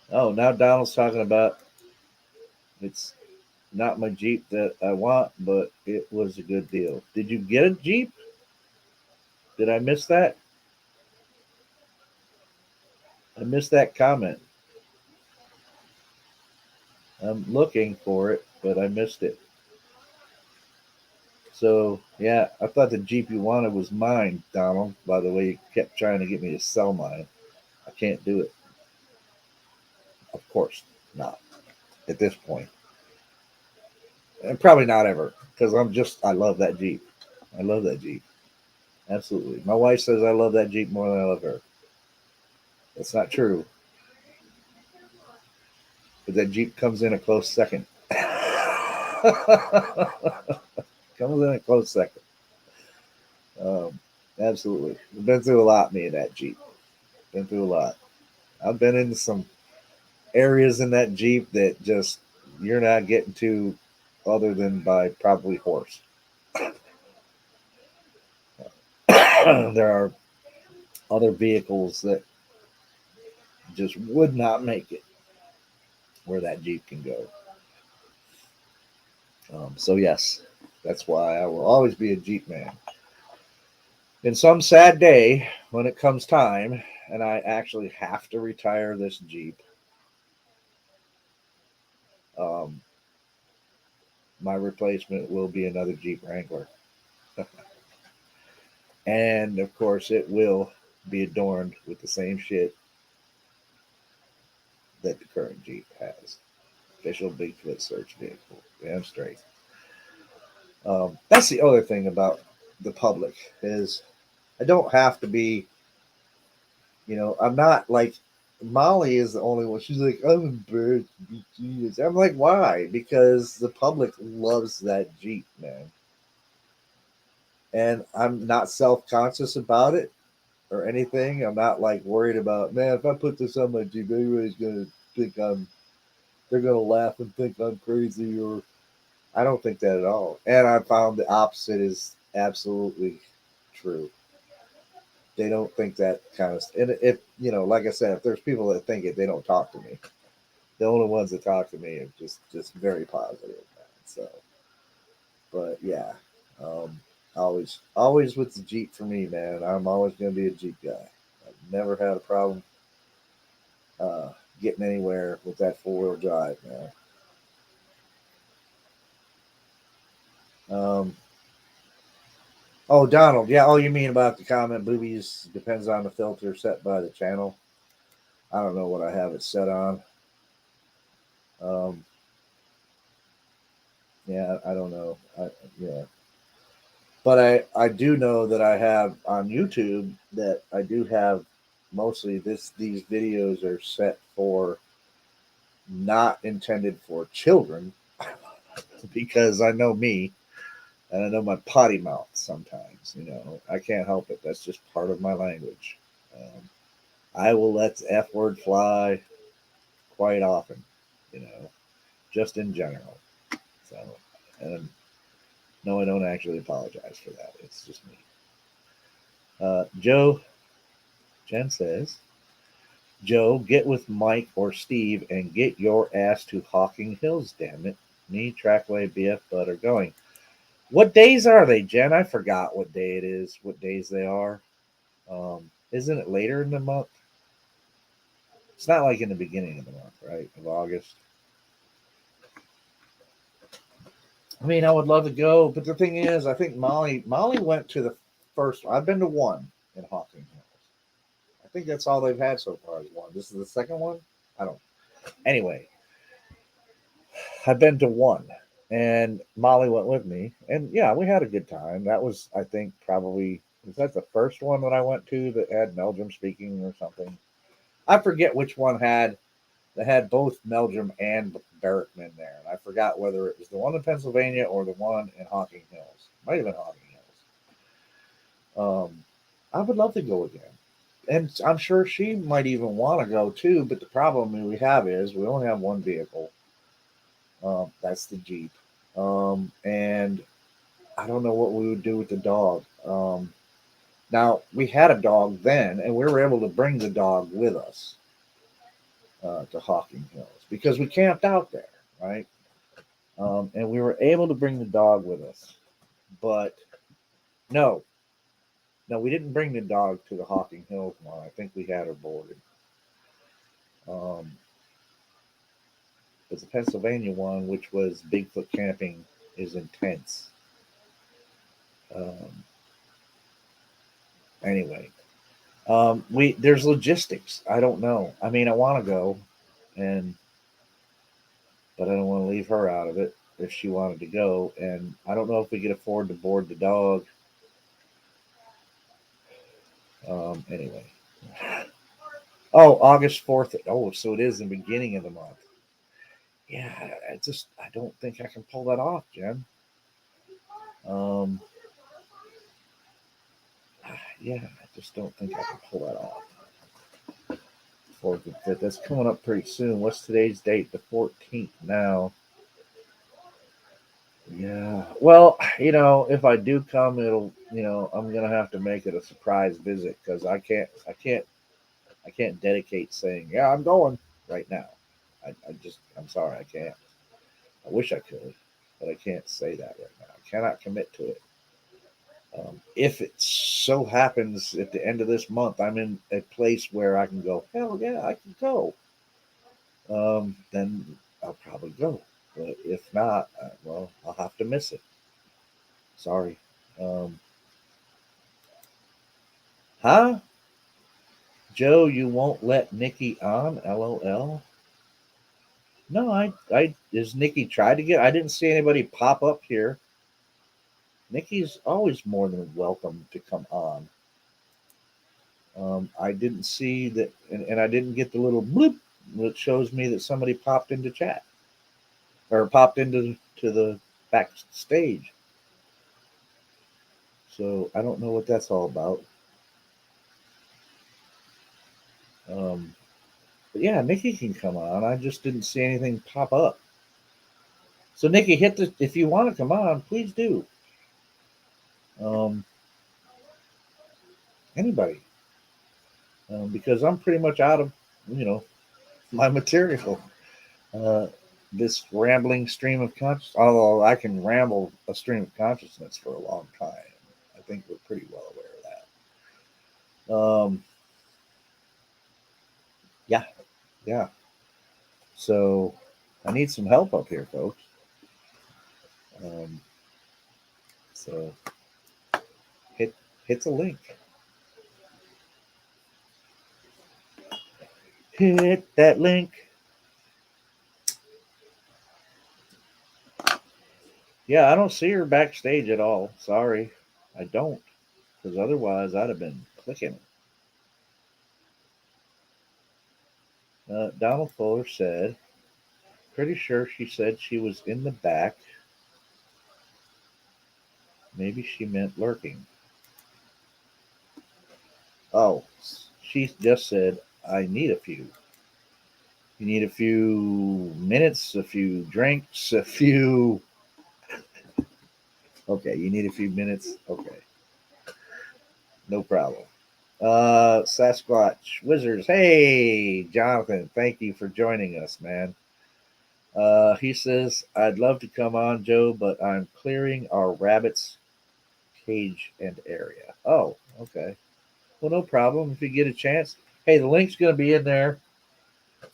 now Donald's talking about it's not my Jeep that I want, but it was a good deal. Did you get a Jeep? Did I miss that? I missed that comment. I'm looking for it, but I missed it. So, yeah, I thought the Jeep you wanted was mine, Donald. By the way, you kept trying to get me to sell mine. I can't do it. Of course not at this point. And probably not ever, because I love that Jeep. I love that Jeep. Absolutely. My wife says I love that Jeep more than I love her. That's not true. But that Jeep comes in a close second. Comes in a close second. Um, absolutely. I've been through a lot, me and that Jeep. Been through a lot. I've been into some areas in that Jeep that just you're not getting to other than by probably horse. There are other vehicles that just would not make it where that Jeep can go. So yes, that's why I will always be a Jeep man. In some sad day, when it comes time, and I actually have to retire this Jeep, um, my replacement will be another Jeep Wrangler. And of course, it will be adorned with the same shit that the current Jeep has. Official Bigfoot search vehicle. Damn straight. That's the other thing about the public is I don't have to be, I'm not like Molly is the only one. She's like, I'm embarrassed to be genius. I'm like, why? Because the public loves that Jeep, man. And I'm not self-conscious about it or anything. I'm not like worried about, man, if I put this on my Jeep, everybody's gonna think they're gonna laugh and think I'm crazy, or I don't think that at all. And I found the opposite is absolutely true. They don't think that kind of, and if like I said, if there's people that think it, they don't talk to me. The only ones that talk to me are just very positive, man. So, but yeah, um, always with the Jeep for me, man. I'm always gonna be a Jeep guy. I've never had a problem uh, getting anywhere with that 4-wheel drive, man. Um, oh, Donald, yeah. Oh, you mean about the comment? Boobies depends on the filter set by the channel. I don't know what I have it set on. Um, yeah, I don't know. Yeah, but I do know that I have on YouTube that I do have mostly these videos are set for not intended for children because I know me and I know my potty mouth sometimes. I can't help it. That's just part of my language. Um, I will let the F word fly quite often, you know, just in general. So, and no, I don't actually apologize for that. It's just me. Jen says, Joe, get with Mike or Steve and get your ass to Hawking Hills, damn it. Me, Trackway, BF Bud are going. What days are they, Jen? I forgot what day it is, what days they are. Isn't it later in the month? It's not like in the beginning of the month, right? Of August. I mean, I would love to go, but the thing is, I think Molly went to the first. I've been to one in Hawking Hills. I think that's all they've had so far is one. This is the second one. I don't. Anyway, I've been to one, and Molly went with me, and yeah, we had a good time. That was, I think, probably was that the first one that I went to that had Meldrum speaking or something. I forget which one had that had both Meldrum and Barrickman there, and I forgot whether it was the one in Pennsylvania or the one in Hawking Hills. Might have been Hawking Hills. I would love to go again, and I'm sure she might even want to go too. But the problem we have is we only have one vehicle. That's the Jeep. And I don't know what we would do with the dog. Now, we had a dog then, and we were able to bring the dog with us to Hawking Hills because we camped out there, right? And we were able to bring the dog with us. But no, no, we didn't bring the dog to the Hawking Hills one. I think we had her boarded. Um, but the Pennsylvania one, which was Bigfoot camping, is intense. Um, anyway, we there's logistics. I don't know. I mean, I want to go, and but I don't want to leave her out of it if she wanted to go. And I don't know if we could afford to board the dog. Anyway. Oh, August 4th. Oh, so it is the beginning of the month. Yeah, I don't think I can pull that off, Jen. Um, yeah, I just don't think I can pull that off. 4th. That's coming up pretty soon. What's today's date? The 14th now. Yeah. Well, if I do come, I'm gonna have to make it a surprise visit because I can't dedicate saying, yeah, I'm going right now. I'm sorry, I can't. I wish I could, but I can't say that right now. I cannot commit to it. If it so happens at the end of this month, I'm in a place where I can go, hell yeah, I can go. Then I'll probably go. But if not, well, I'll have to miss it. Sorry. Um, huh? Joe, you won't let Nikki on? LOL. No, is Nikki tried to get? I didn't see anybody pop up here. Nikki's always more than welcome to come on. I didn't see that, and I didn't get the little bloop that shows me that somebody popped into chat or popped into the backstage. So I don't know what that's all about. Um, but yeah, Nikki can come on. I just didn't see anything pop up. So Nikki, if you want to come on, please do. Um, Anybody, because I'm pretty much out of my material. this rambling stream of consciousness. Although I can ramble a stream of consciousness for a long time, I think we're pretty well aware of that. Yeah, yeah. So I need some help up here, folks. So hit the link. Hit that link. Yeah, I don't see her backstage at all. Sorry, I don't, because otherwise I'd have been clicking. Donald Fuller said, pretty sure she said she was in the back. Maybe she meant lurking. Oh, she just said, I need a few. You need a few minutes, a few drinks, a few. Okay, you need a few minutes. Okay, no problem. Sasquatch Wizards. Hey, Jonathan, thank you for joining us, man. He says, I'd love to come on, Joe, but I'm clearing our rabbits cage and area. Oh, okay. Well, no problem. If you get a chance. Hey, the link's going to be in there.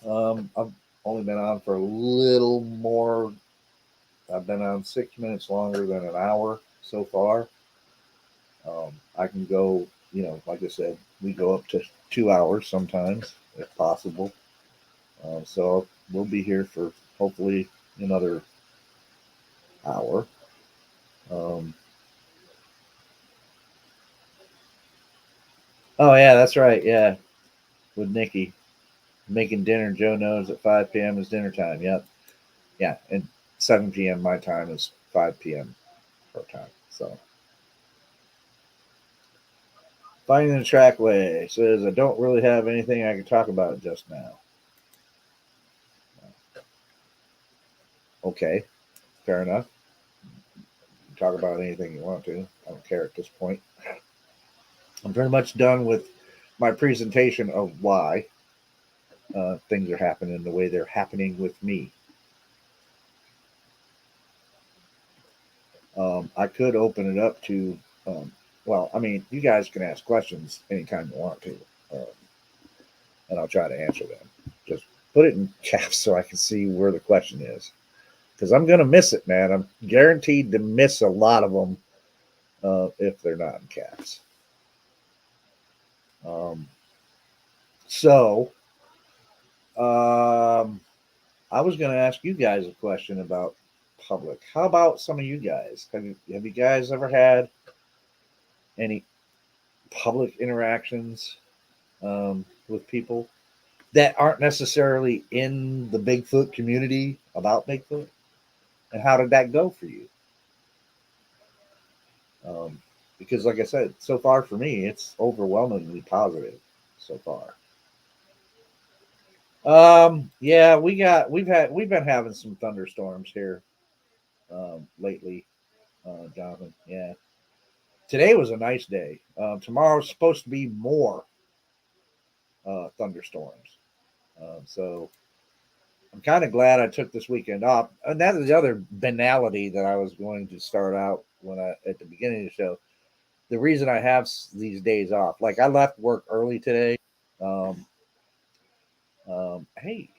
I've only been on for a little more. I've been on 6 minutes longer than an hour so far. I can go, like I said, we go up to 2 hours sometimes, if possible. So we'll be here for hopefully another hour. Oh yeah, that's right. Yeah, with Nikki making dinner. Joe knows at 5 p.m. is dinner time. Yep. Yeah, and 7 p.m. my time is 5 p.m. her time. So finding the trackway says I don't really have anything I can talk about just now. Okay, fair enough. Talk about anything you want to. I don't care at this point. I'm pretty much done with my presentation of why things are happening the way they're happening with me. I could open it up to, well, I mean, you guys can ask questions anytime you want to, and I'll try to answer them. Just put it in caps so I can see where the question is, because I'm going to miss it, man. I'm guaranteed to miss a lot of them if they're not in caps. So, I was going to ask you guys a question about public. How about some of you guys? Have you guys ever had any public interactions with people that aren't necessarily in the Bigfoot community about Bigfoot? And how did that go for you? Because, like I said, so far for me, it's overwhelmingly positive so far. Yeah, we've been having some thunderstorms here lately, Jonathan. Yeah, today was a nice day. Tomorrow's supposed to be more thunderstorms. So I'm kind of glad I took this weekend off. And that is the other banality that I was going to start out when at the beginning of the show. The reason I have these days off, like I left work early today. Hey,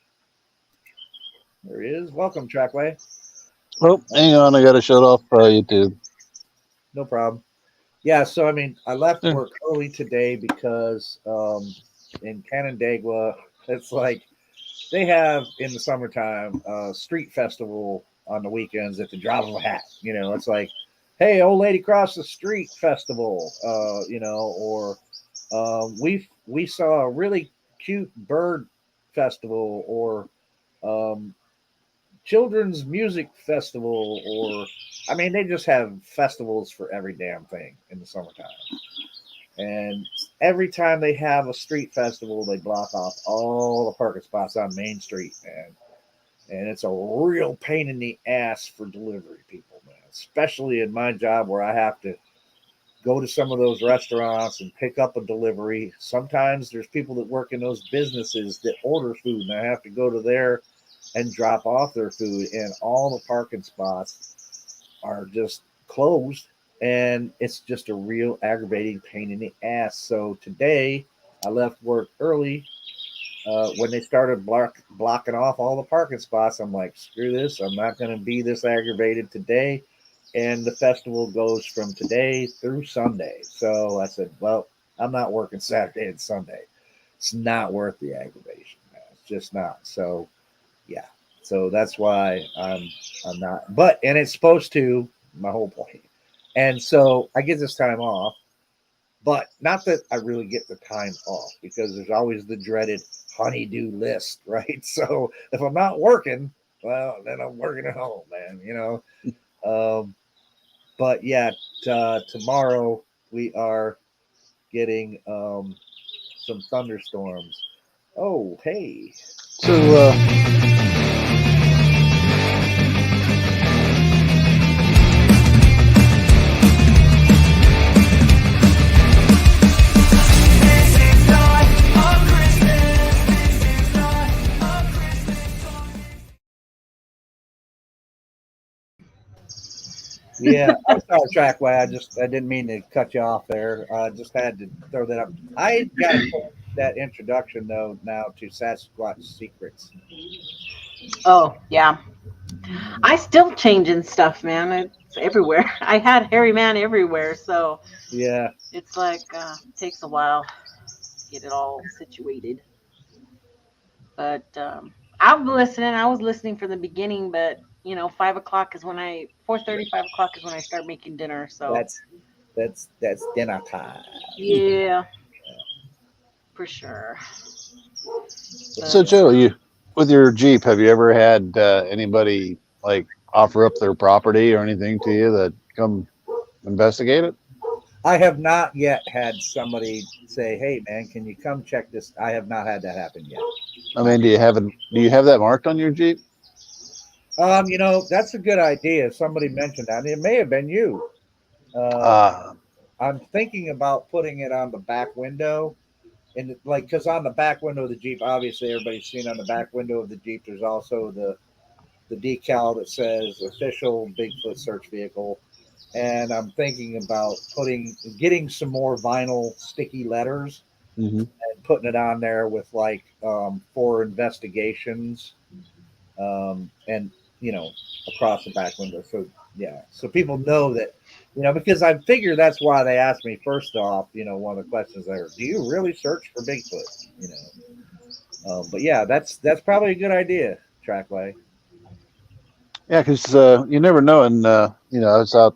there he is. Welcome, Trackway. Oh, hang on. I got to shut off YouTube. No problem. Yeah, so I mean, I left work early today because in Canandaigua, it's like they have in the summertime street festival on the weekends at the drop of a hat. It's like, hey, old lady cross the street festival, or we saw a really cute bird festival, or children's music festival, or I mean, they just have festivals for every damn thing in the summertime. And every time they have a street festival, they block off all the parking spots on Main Street, and it's a real pain in the ass for delivery people, man. Especially in my job where I have to go to some of those restaurants and pick up a delivery. Sometimes there's people that work in those businesses that order food, and I have to go to their and drop off their food, and all the parking spots are just closed, and it's just a real aggravating pain in the ass. So today I left work early. When they started blocking off all the parking spots, I'm like, screw this. I'm not going to be this aggravated today. And the festival goes from today through Sunday. So I said, well, I'm not working Saturday and Sunday. It's not worth the aggravation, man. It's just not. So yeah. So that's why I'm not. But and it's supposed to. My whole point. And so I get this time off, but not that I really get the time off because there's always the dreaded honeydew list, right? So if I'm not working, well, then I'm working at home, man. But yeah, tomorrow we are getting some thunderstorms. Oh, hey. So, Yeah, I'm sorry, Trackway. I didn't mean to cut you off there. Just had to throw that up. I got to put that introduction though now to Sasquatch Secrets. Oh, yeah. I still changing stuff, man. It's everywhere. I had hairy man everywhere, so Yeah, it's like takes a while to get it all situated. But I'm listening. I was listening from the beginning, but 5 o'clock is when 4:30, 5 o'clock is when I start making dinner. So that's that's dinner time. yeah, for sure. so But Joe, you with your Jeep, have you ever had anybody like offer up their property or anything to you that come investigate it? I have not yet had somebody say, "Hey, man, can you come check this?" I have not had that happen yet. I mean, do you have that marked on your Jeep? That's a good idea. Somebody mentioned that. It may have been you. Uh, Uh, I'm thinking about putting it on the back window, and like, because on the back window of the Jeep, obviously everybody's seen on the back window of the Jeep. There's also the decal that says official Bigfoot search vehicle. And I'm thinking about getting some more vinyl sticky letters mhm. and putting it on there with like for investigations, and across the back window. So yeah, so people know that, because I figure that's why they asked me first off. One of the questions there: do you really search for Bigfoot? But yeah, that's probably a good idea, Trackway. Yeah, because you never know. And I was out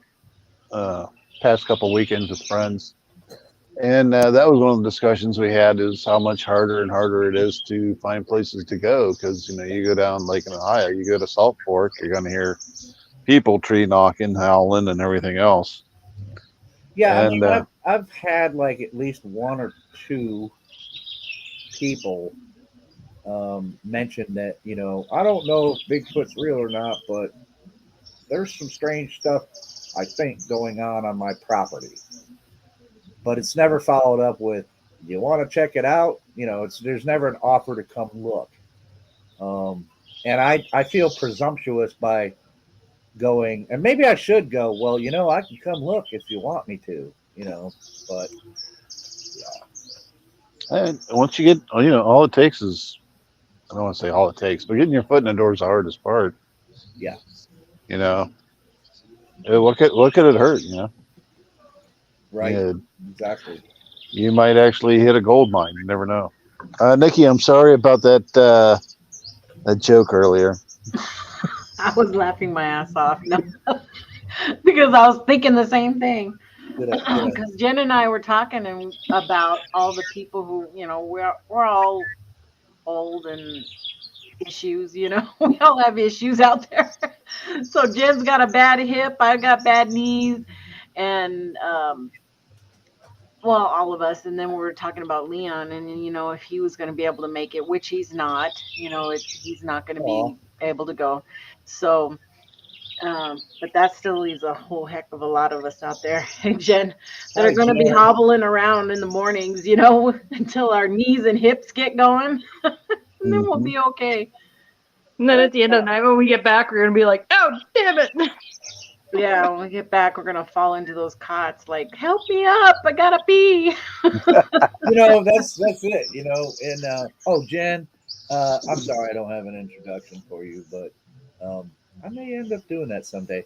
uh, past couple weekends with friends, and that was one of the discussions we had is how much harder and harder it is to find places to go because you go down Lake in Ohio, you go to Salt Fork, you're going to hear people tree knocking, howling, and everything else. Yeah, I mean, And I've had like at least one or two people mention that I don't know if Bigfoot's real or not, but there's some strange stuff I think going on my property. But it's never followed up with, you want to check it out? There's never an offer to come look. And I feel presumptuous by going, and maybe I should go. Well, I can come look if you want me to. But and once you get, all it takes is, I don't want to say all it takes, but getting your foot in the door is the hardest part. yeah, You know, what could it hurt? right, Yeah, exactly. you might actually hit a gold mine. You never know. Nikki, I'm sorry about that joke earlier. I was laughing my ass off. No, because I was thinking the same thing. Did I, Because Jen and I were talking about all the people who, we're all old and issues, we all have issues out there. So Jen's got a bad hip, I've got bad knees, and well, all of us. And then we were talking about Leon, and if he was going to be able to make it, which he's not, he's not going to oh, be able to go. So but that still leaves a whole heck of a lot of us out there, hey Jen, that are hi, going to be Jen. hobbling around in the mornings, until our knees and hips get going, and then we'll Hmm. be okay. And then at the end of the night, when we get back, we're gonna be like, "Oh, damn it!" Yeah, when we get back, we're gonna fall into those cots. Like, help me up! I gotta pee. That's it. And Jen, I'm sorry I don't have an introduction for you, but I may end up doing that someday.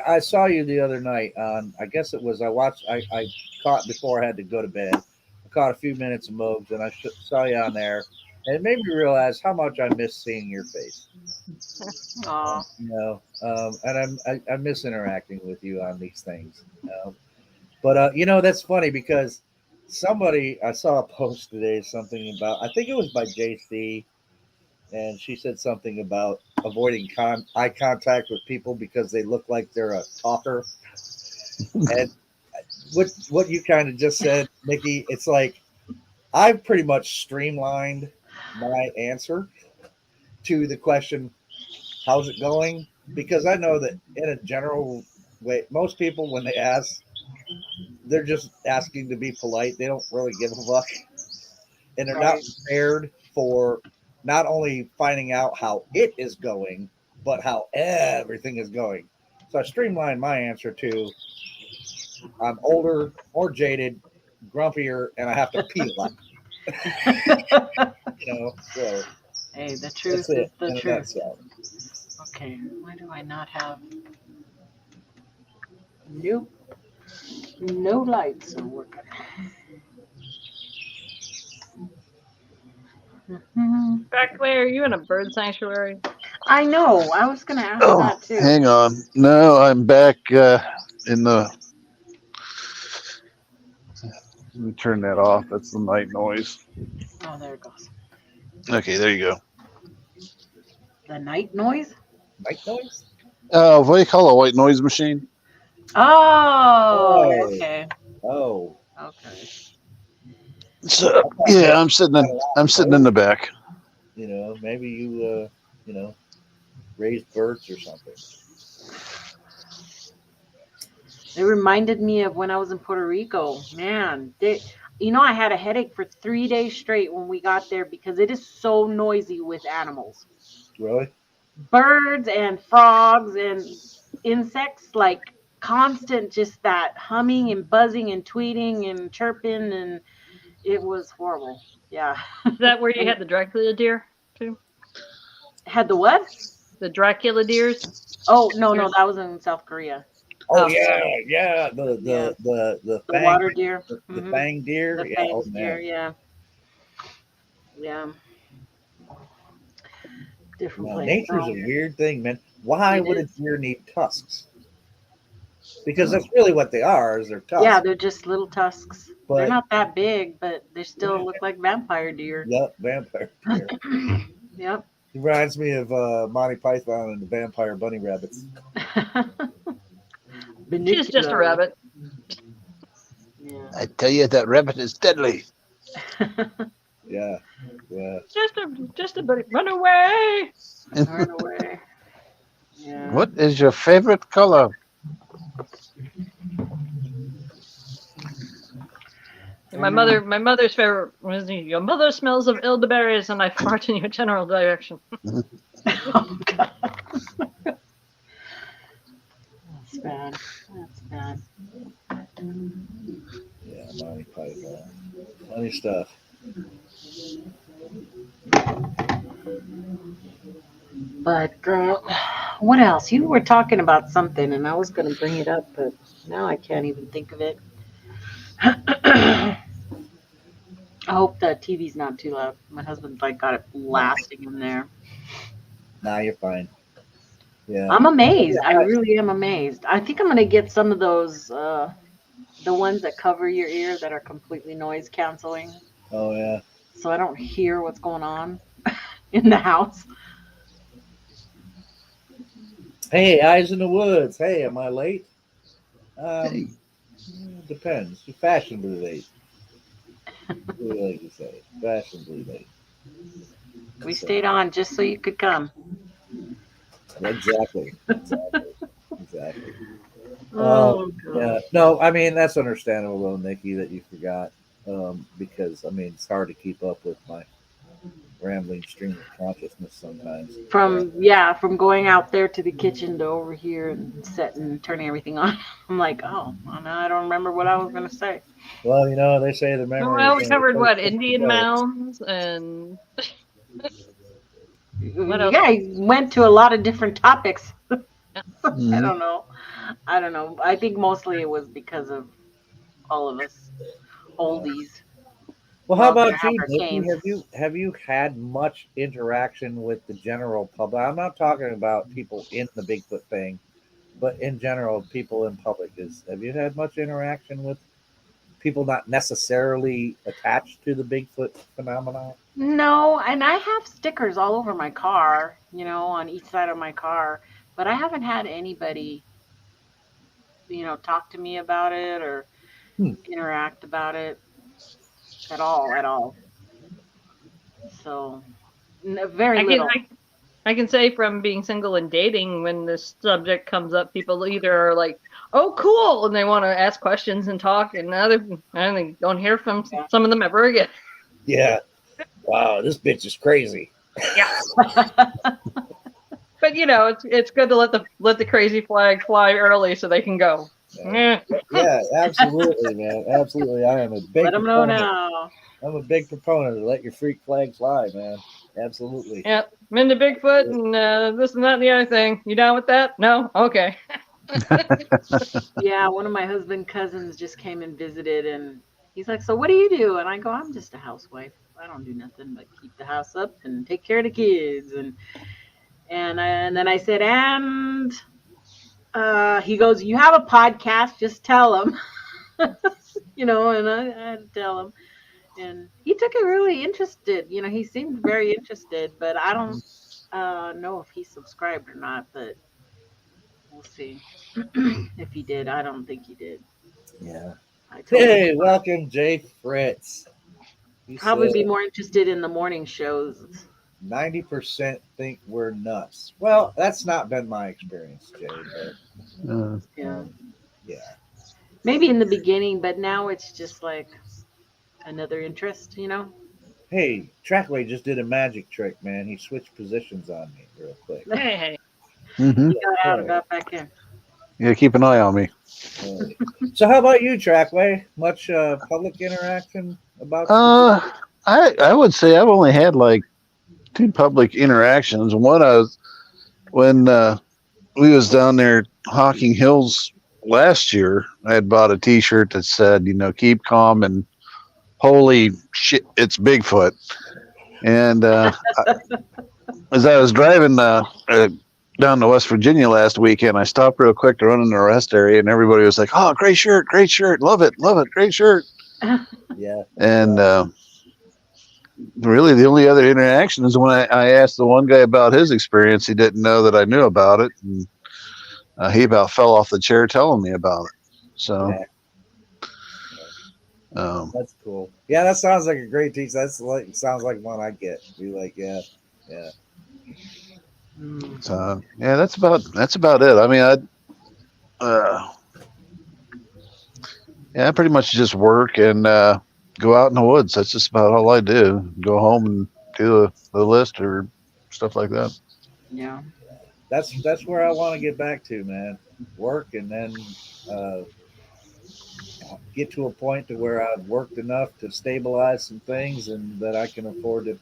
I saw you the other night on. I guess it was I caught before I had to go to bed. I caught a few minutes of Mogs, and I saw you on there, and it made me realize how much I miss seeing your face. Aw. And I miss interacting with you on these things. But that's funny because I saw a post today, something about, I think it was by JC, and she said something about avoiding eye contact with people because they look like they're a talker. And what you kind of just said, Nikki, it's like I've pretty much streamlined my answer to the question, how's it going? Because I know that in a general way, most people, when they ask, they're just asking to be polite. They don't really give a fuck. And they're not Right. prepared for not only finding out how it is going, but how everything is going. So I streamlined my answer to I'm older, more jaded, grumpier, and I have to pee a lot. So Hey, the that's truth it is the in a truth. nutshell. Okay, why do I not have? Nope. No lights are working. Mhm. Back Clay, are you in a bird sanctuary? I know. I was gonna ask Oh, that too. hang on. No, I'm back in the. Let me turn that off. That's the night noise. Oh, there it goes. Okay, there you go. The night noise. Night noise? What do you call a white noise machine? Oh, Oh, okay. oh. Okay. So I thought yeah, maybe I'm sitting you in. had a lot I'm of sitting in birds. the back. Maybe you raised birds or something. It reminded me of when I was in Puerto Rico. Man, I had a headache for 3 days straight when we got there because it is so noisy with animals. Really? Birds and frogs and insects, like constant, just that humming and buzzing and tweeting and chirping, and it was horrible. Yeah. Is that where you And had the Dracula deer too? had the what? The Dracula deers? Oh, no, Deers? that was in South Korea. Oh Oh, yeah. The Yeah. the the the The fang water deer. the fang deer. The Yeah. Oh fangs deer. man. Yeah. Yeah. Different No, place. nature's a So weird thing, man. Why it would a is. deer need tusks? Because that's really what they are, is they're Yeah, tusks. they're just little tusks. They're But not that big, but they yeah, still look like vampire deer. yep, vampire deer. Yep. He reminds me of Monty Python and the Vampire Bunny Rabbits. she's just a Benicula. rabbit. Yeah. I tell you, that rabbit is deadly. Yeah, yeah. Just a buddy. Run away! Run away. Yeah. What is your favorite color? And my mother's favorite was your mother smells of elderberries and I fart in your general direction. Oh, God. That's bad. That's bad. Yeah, Monty Python. Funny stuff. But what else? You were talking about something, and I was going to bring it up, but now I can't even think of it. I hope the TV's not too loud. My husband's like got it blasting in there. Nah, you're fine. Yeah. I'm amazed. I Yeah, really am amazed. I think I'm going to get some of those, the ones that cover your ear that are completely noise canceling, oh yeah. so I don't hear what's going on in the house. Hey, Eyes in the Woods. Hey, am I late? Hey. Depends. You're fashionably late. We like to say fashionably late. We So, stayed on just so you could come. exactly. Exactly. Oh, Yeah. God. No, I mean that's understandable, though, Nikki, that you forgot. Because I mean it's hard to keep up with my rambling stream of consciousness sometimes. From going out there to the kitchen to over here and setting, turning everything on. I'm like, oh, well, now I don't remember what I was gonna say. Well, you know, they say the memory. Well, we is only covered what, 30 Indian ago. mounds and what else? Yeah, I went to a lot of different topics. I Mhm. don't know. I think mostly it was because of all of us oldies. Well, We're how all gonna about have you, our Nikki? canes. Have you had much interaction with the general public? I'm not talking about people in the Bigfoot thing, but in general, people in public. Have you had much interaction with people not necessarily attached to the Bigfoot phenomenon? No, and I have stickers all over my car, on each side of my car, but I haven't had anybody, talk to me about it or Hmm. interact about it at all. So, very I can little. I can say from being single and dating, when this subject comes up, people either are like, "Oh, cool," and they want to ask questions and talk, and I don't hear from Yeah. some of them ever again. Yeah. Wow, this bitch is crazy. Yeah, but it's good to let the crazy flag fly early so they can go. Yeah, yeah, absolutely, man. Absolutely. I am a Let big them know proponent. now. I'm a big proponent of let your freak flag fly, man. Absolutely. Yeah, I'm into Bigfoot and this and that and the other thing. You down with that? No? Okay. Yeah, one of my husband's cousins just came and visited, and he's like, "So what do you do?" And I go, "I'm just a housewife. I don't do nothing but keep the house up and take care of the kids." And then I said, "And he goes, "You have a podcast? Just tell him." And I had to tell him, and he took it really interested. He seemed very interested, but I don't know if he subscribed or not. But we'll see if he did. I don't think he did. Yeah. I told him Hey, welcome, Jay Fritz. He probably said be more interested in the morning shows. 90% think we're nuts. Well, that's not been my experience, Jay, but Yeah, yeah. maybe in the beginning, but now it's just like another interest. Hey, Trackway just did a magic trick, man. He switched positions on me real quick. Hey, Mhm. He got out and Yeah. got back in. Yeah, keep an eye on me. So, how about you, Trackway? Much public interaction about? Uh, I would say I've only had like two public interactions. One I was when we was down there Hocking Hills last year. I had bought a T-shirt that said, "Keep calm and holy shit, it's Bigfoot." And as I was driving down to West Virginia last weekend, I stopped real quick to run in the rest area, and everybody was like, "Oh, great shirt, love it, great shirt." Yeah. And really, the only other interaction is when I asked the one guy about his experience. He didn't know that I knew about it, and he about fell off the chair telling me about it. So, Yeah. um, That's cool. Yeah, that sounds like a great teach. Sounds like one I get. Be like, yeah, yeah. so yeah, that's about it. I mean, I pretty much just work and go out in the woods. That's just about all I do. Go home and do the list or stuff like that. Yeah. That's where I want to get back to, man. Work and then uh, get to a point to where I've worked enough to stabilize some things and that I can afford to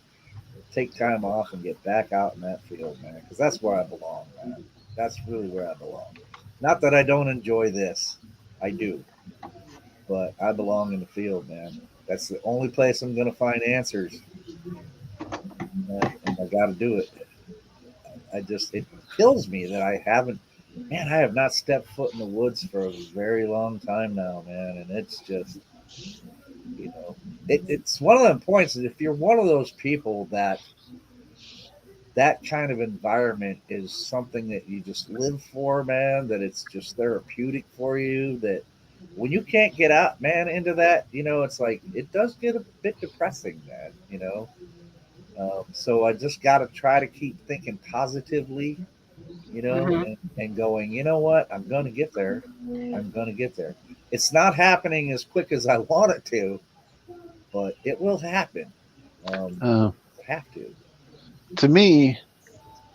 take time off and get back out in that field, man. Because that's where I belong, man. That's really where I belong. Not that I don't enjoy this, I do, but I belong in the field, man. That's the only place I'm going to find answers, and I got to do it. It kills me that I haven't, man. I have not stepped foot in the woods for a very long time now, man, and it's just, it's one of them points that if you're one of those people that kind of environment is something that you just live for, man, that it's just therapeutic for you, that when you can't get out, man, into that, it's like it does get a bit depressing, man. So I just got to try to keep thinking positively, Hmm. and going, you know what, I'm going to get there. I'm going to get there. It's not happening as quick as I want it to, but it will happen. um, Uh, have to. To me,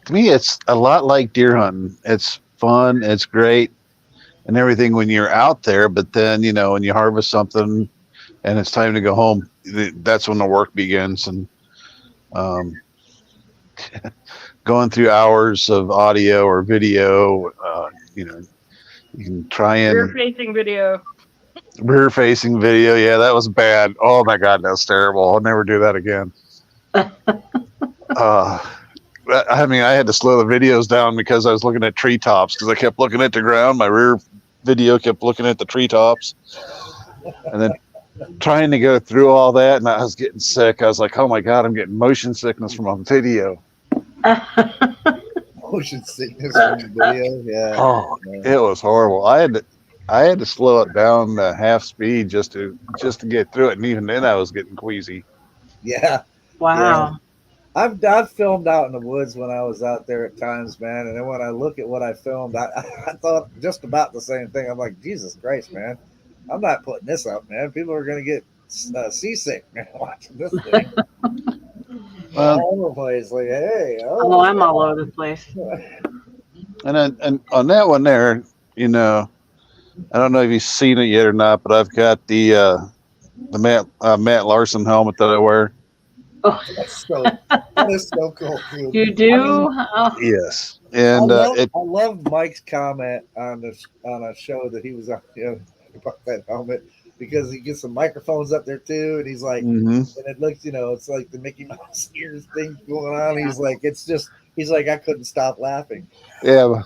it's a lot like deer hunting. It's fun, it's great, and everything when you're out there. But then, when you harvest something and it's time to go home, that's when the work begins. And um, going through hours of audio or video, you can try Rear and facing video. rear facing video. Yeah, that was bad. Oh my God, that's terrible. I'll never do that again. Uh, I mean, I had to slow the videos down because I was looking at treetops because I kept looking at the ground. My rear video kept looking at the treetops, and then trying to go through all that, and I was getting sick. I was like, "Oh my God, I'm getting motion sickness from a video." Motion sickness from the video. Yeah. Oh, Yeah. it was horrible. I had to slow it down to half speed just to get through it, and even then, I was getting queasy. Yeah. Wow. I've filmed out in the woods when I was out there at times, man. And then when I look at what I filmed, I thought just about the same thing. I'm like, Jesus Christ, man. I'm not putting this up, man. People are going to get seasick, man, watching this thing. All over the place. Like, hey. Oh, I'm all over the place. And on that one there, I don't know if you've seen it yet or not, but I've got the Matt Larson helmet that I wear. Oh, That is so cool, dude. you do? Oh. Yes, and I love Mike's comment on a show that he was on about that helmet because he gets some microphones up there too, and he's like, and it looks, it's like the Mickey Mouse ears thing going on. He's like, I couldn't stop laughing. Yeah,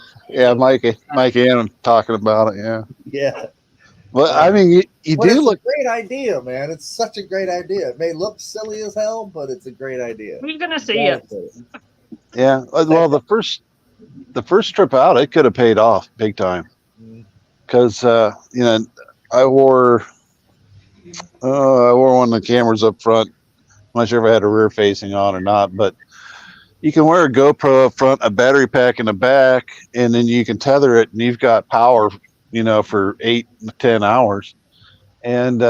Mike and talking about it. Yeah. Well, I mean, you do look. It's a great idea, man. It's such a great idea. It may look silly as hell, but it's a great idea. Who's gonna see it? Yeah. Well, the first trip out, it could have paid off big time, because I wore one of the cameras up front. I'm not sure if I had a rear facing on or not, but you can wear a GoPro up front, a battery pack in the back, and then you can tether it, and you've got power, for 8 to 10 hours. And me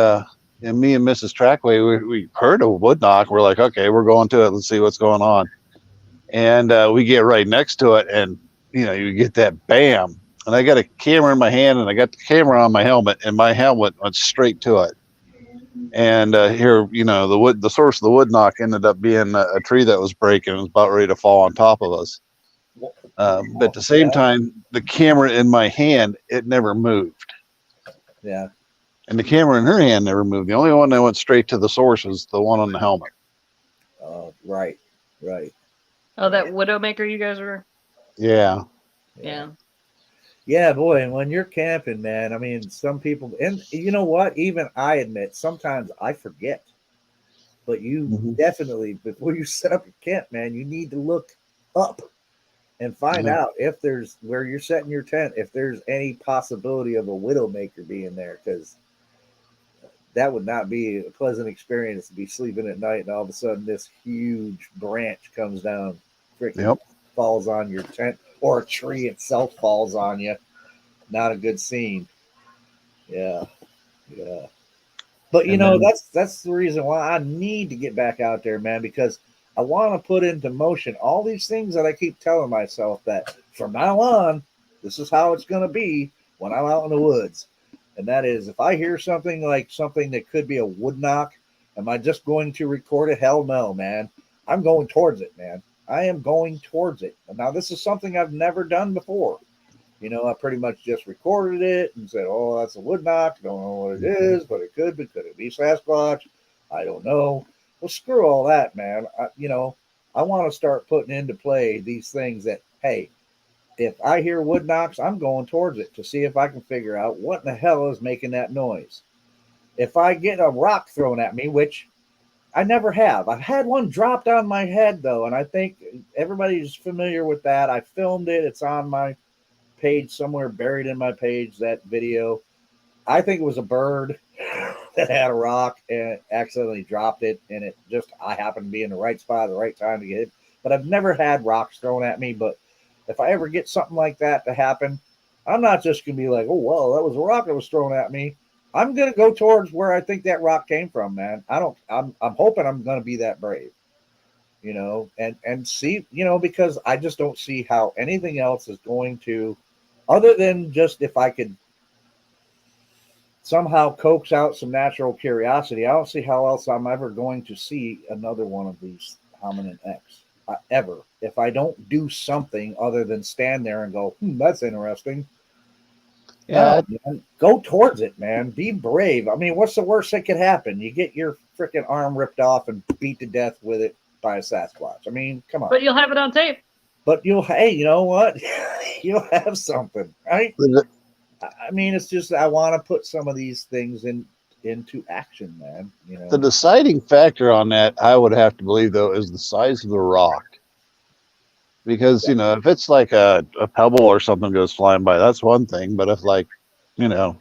and Mrs. Trackway, we heard a wood knock. We're like, okay, we're going to it. Let's see what's going on. And we get right next to it, and you get that bam. And I got a camera in my hand, and I got the camera on my helmet, and my helmet went straight to it. And here, the source of the wood knock ended up being a tree that was breaking. It was about ready to fall on top of us. But at the same time, the camera in my hand, it never moved. Yeah. And the camera in her hand never moved. The only one that went straight to the source was the one on the helmet. Right. Oh, that Widowmaker you guys were? Yeah. Yeah, boy. And when you're camping, man, I mean, some people, and you know what? Even I admit, sometimes I forget. But you definitely, before you set up your camp, man, you need to look up and find out if there's, where you're setting your tent, if there's any possibility of a Widowmaker being there, because that would not be a pleasant experience to be sleeping at night and all of a sudden this huge branch comes down, freaking falls on your tent, or a tree itself falls on you. Not a good scene. Yeah. But that's the reason why I need to get back out there, man, because I want to put into motion all these things that I keep telling myself that from now on, this is how it's going to be when I'm out in the woods. And that is, if I hear something like something that could be a wood knock, am I just going to record it? Hell no, man. I'm going towards it, man. I am going towards it. Now, this is something I've never done before. I pretty much just recorded it and said, oh, that's a wood knock. Don't know what it is, but it could be. Could it be Sasquatch? I don't know. Well, screw all that, man. I want to start putting into play these things that, hey, if I hear wood knocks, I'm going towards it to see if I can figure out what in the hell is making that noise. If I get a rock thrown at me, which I never have. I've had one dropped on my head, though, and I think everybody's familiar with that. I filmed it. It's on my page somewhere, buried in my page, that video. I think it was a bird that had a rock and accidentally dropped it, and I happened to be in the right spot at the right time to get it. But I've never had rocks thrown at me. But if I ever get something like that to happen, I'm not just going to be like, oh, well, that was a rock that was thrown at me. I'm going to go towards where I think that rock came from, man. I'm hoping I'm going to be that brave. and see, because I just don't see how anything else is going to, other than just if I could somehow coax out some natural curiosity. I don't see how else I'm ever going to see another one of these Hominin X ever if I don't do something other than stand there and go, that's interesting. Yeah, No, man, go towards it, man. Be brave. I mean, what's the worst that could happen? You get your freaking arm ripped off and beat to death with it by a Sasquatch. I mean, come on. But you'll have it on tape. But hey, you know what? You'll have something, right? I mean, it's just I want to put some of these things into action, man. The deciding factor on that, I would have to believe, though, is the size of the rock. Because, if it's like a pebble or something goes flying by, that's one thing. But if, like, an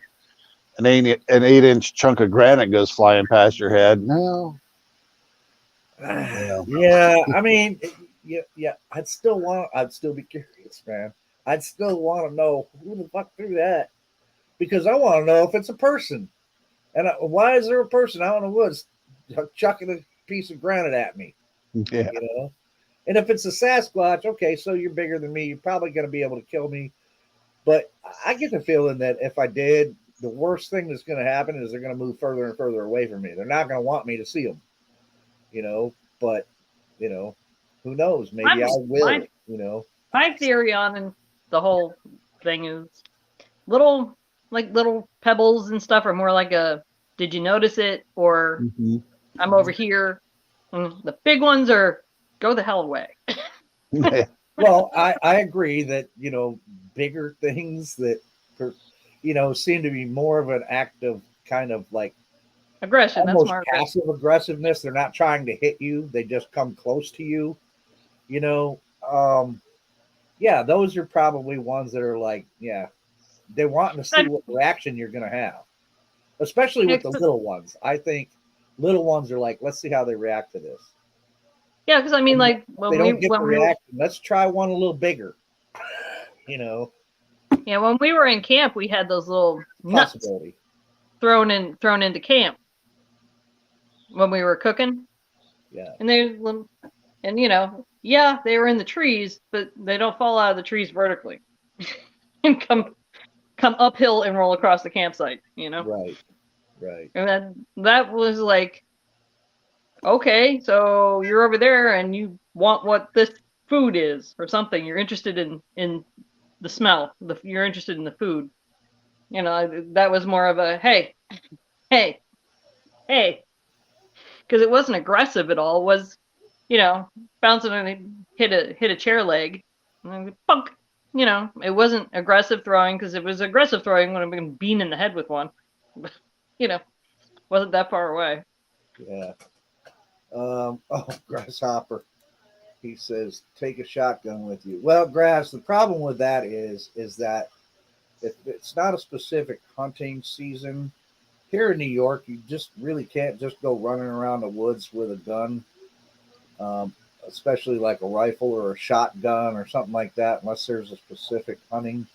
8-inch chunk of granite goes flying past your head, no. Yeah, I mean, yeah. I'd still be curious, man. I'd still want to know who the fuck threw that, because I want to know if it's a person. And why is there a person out in the woods chucking a piece of granite at me? Yeah. And if it's a Sasquatch, okay, so you're bigger than me. You're probably going to be able to kill me. But I get the feeling that if I did, the worst thing that's going to happen is they're going to move further and further away from me. They're not going to want me to see them, But, who knows? Maybe I will, My theory on the whole thing is little pebbles and stuff are more like did you notice it? Or I'm over here. And the big ones are go the hell away. Well, I agree that, bigger things that, seem to be more of an act of kind of like aggression. Almost that's more passive aggressiveness. They're not trying to hit you. They just come close to you. Yeah, those are probably ones that are like, they're wanting to see what reaction you're going to have, especially with the little ones. I think little ones are like, let's see how they react to this. Yeah, because I mean, like when reaction, let's try one a little bigger. Yeah, when we were in camp, we had those little nuts thrown into camp when we were cooking. Yeah, and they were in the trees, but they don't fall out of the trees vertically and come uphill and roll across the campsite. Right. And that was like, okay, so you're over there and you want what this food is or something. You're interested in the smell. You're interested in the food. That was more of a hey, because it wasn't aggressive at all. It was, bouncing and hit a chair leg, and then punk. It wasn't aggressive throwing, because if it was aggressive throwing, would have been beaten in the head with one. But, wasn't that far away. Yeah. Grasshopper. He says, take a shotgun with you. Well, Grass, the problem with that is that if it's not a specific hunting season, here in New York, you just really can't just go running around the woods with a gun, especially like a rifle or a shotgun or something like that, unless there's a specific hunting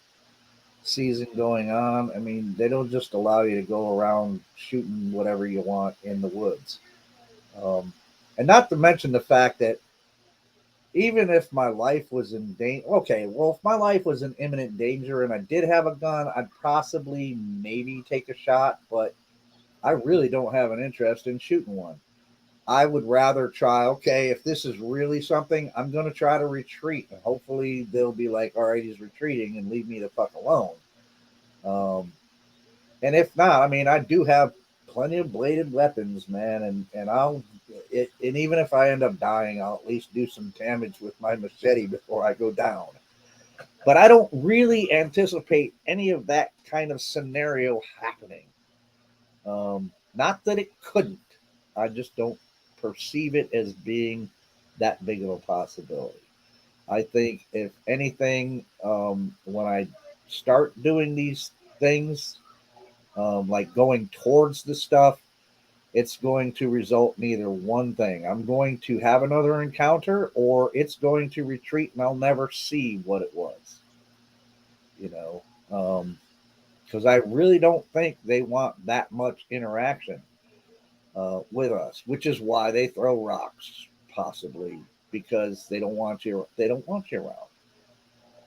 season going on. I mean, they don't just allow you to go around shooting whatever you want in the woods. And not to mention the fact that even if my life was in danger, if my life was in imminent danger and I did have a gun, I'd possibly maybe take a shot, but I really don't have an interest in shooting one. I would rather try, if this is really something, I'm going to try to retreat. And hopefully they'll be like, all right, he's retreating and leave me the fuck alone. And if not, I mean, I do have plenty of bladed weapons, man. And even if I end up dying, I'll at least do some damage with my machete before I go down. But I don't really anticipate any of that kind of scenario happening. Not that it couldn't. I just don't perceive it as being that big of a possibility. I think, if anything, when I start doing these things, like going towards the stuff, it's going to result in either one thing. I'm going to have another encounter, or it's going to retreat and I'll never see what it was. Because I really don't think they want that much interaction with us, which is why they throw rocks, possibly, because they don't want you. They don't want you around.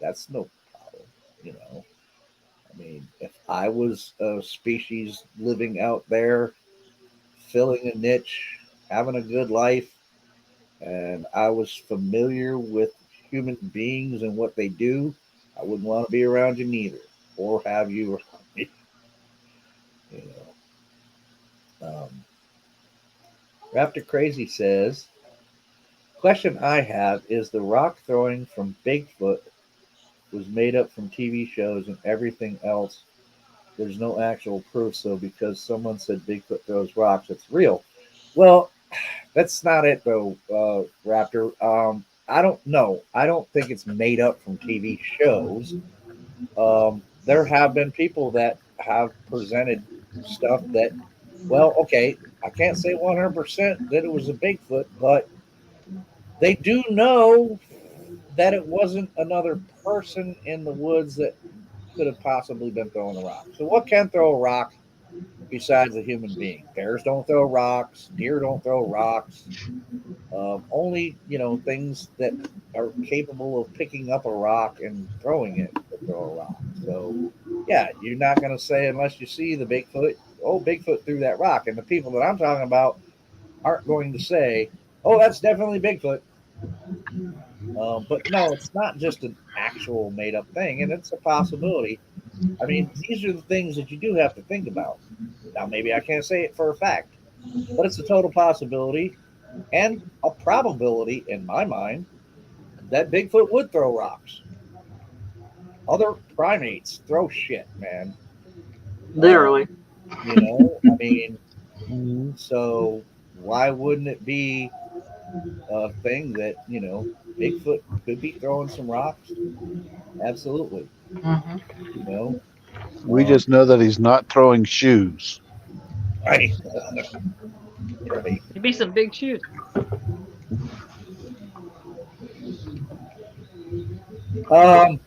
That's no problem, you know. I mean, if I was a species living out there, filling a niche, having a good life, and I was familiar with human beings and what they do, I wouldn't want to be around you neither, or have you around me. You Raptor Crazy says, question I have is the rock throwing from Bigfoot was made up from TV shows and everything else. There's no actual proof, so because someone said Bigfoot throws rocks, it's real. Well, that's not it though, Raptor. I don't know. I don't think it's made up from TV shows. There have been people that have presented stuff that, well, okay, I can't say 100% that it was a Bigfoot, but they do know that it wasn't another person in the woods that could have possibly been throwing a rock. So, what can throw a rock besides a human being? Bears don't throw rocks, deer don't throw rocks. Only, things that are capable of picking up a rock and throwing it to throw a rock. So, yeah, you're not going to say, unless you see the Bigfoot, oh, Bigfoot threw that rock. And the people that I'm talking about aren't going to say, oh, that's definitely Bigfoot. But no, it's not just an actual made up thing, and it's a possibility. I mean, these are the things that you do have to think about. Now, maybe I can't say it for a fact, but it's a total possibility and a probability in my mind that Bigfoot would throw rocks. Other primates throw shit, man. Literally. I mean, so why wouldn't it be a thing that, Bigfoot could be throwing some rocks? Absolutely. Mm-hmm. You know, We just know that he's not throwing shoes. right. Right. It'd be some big shoes. Um,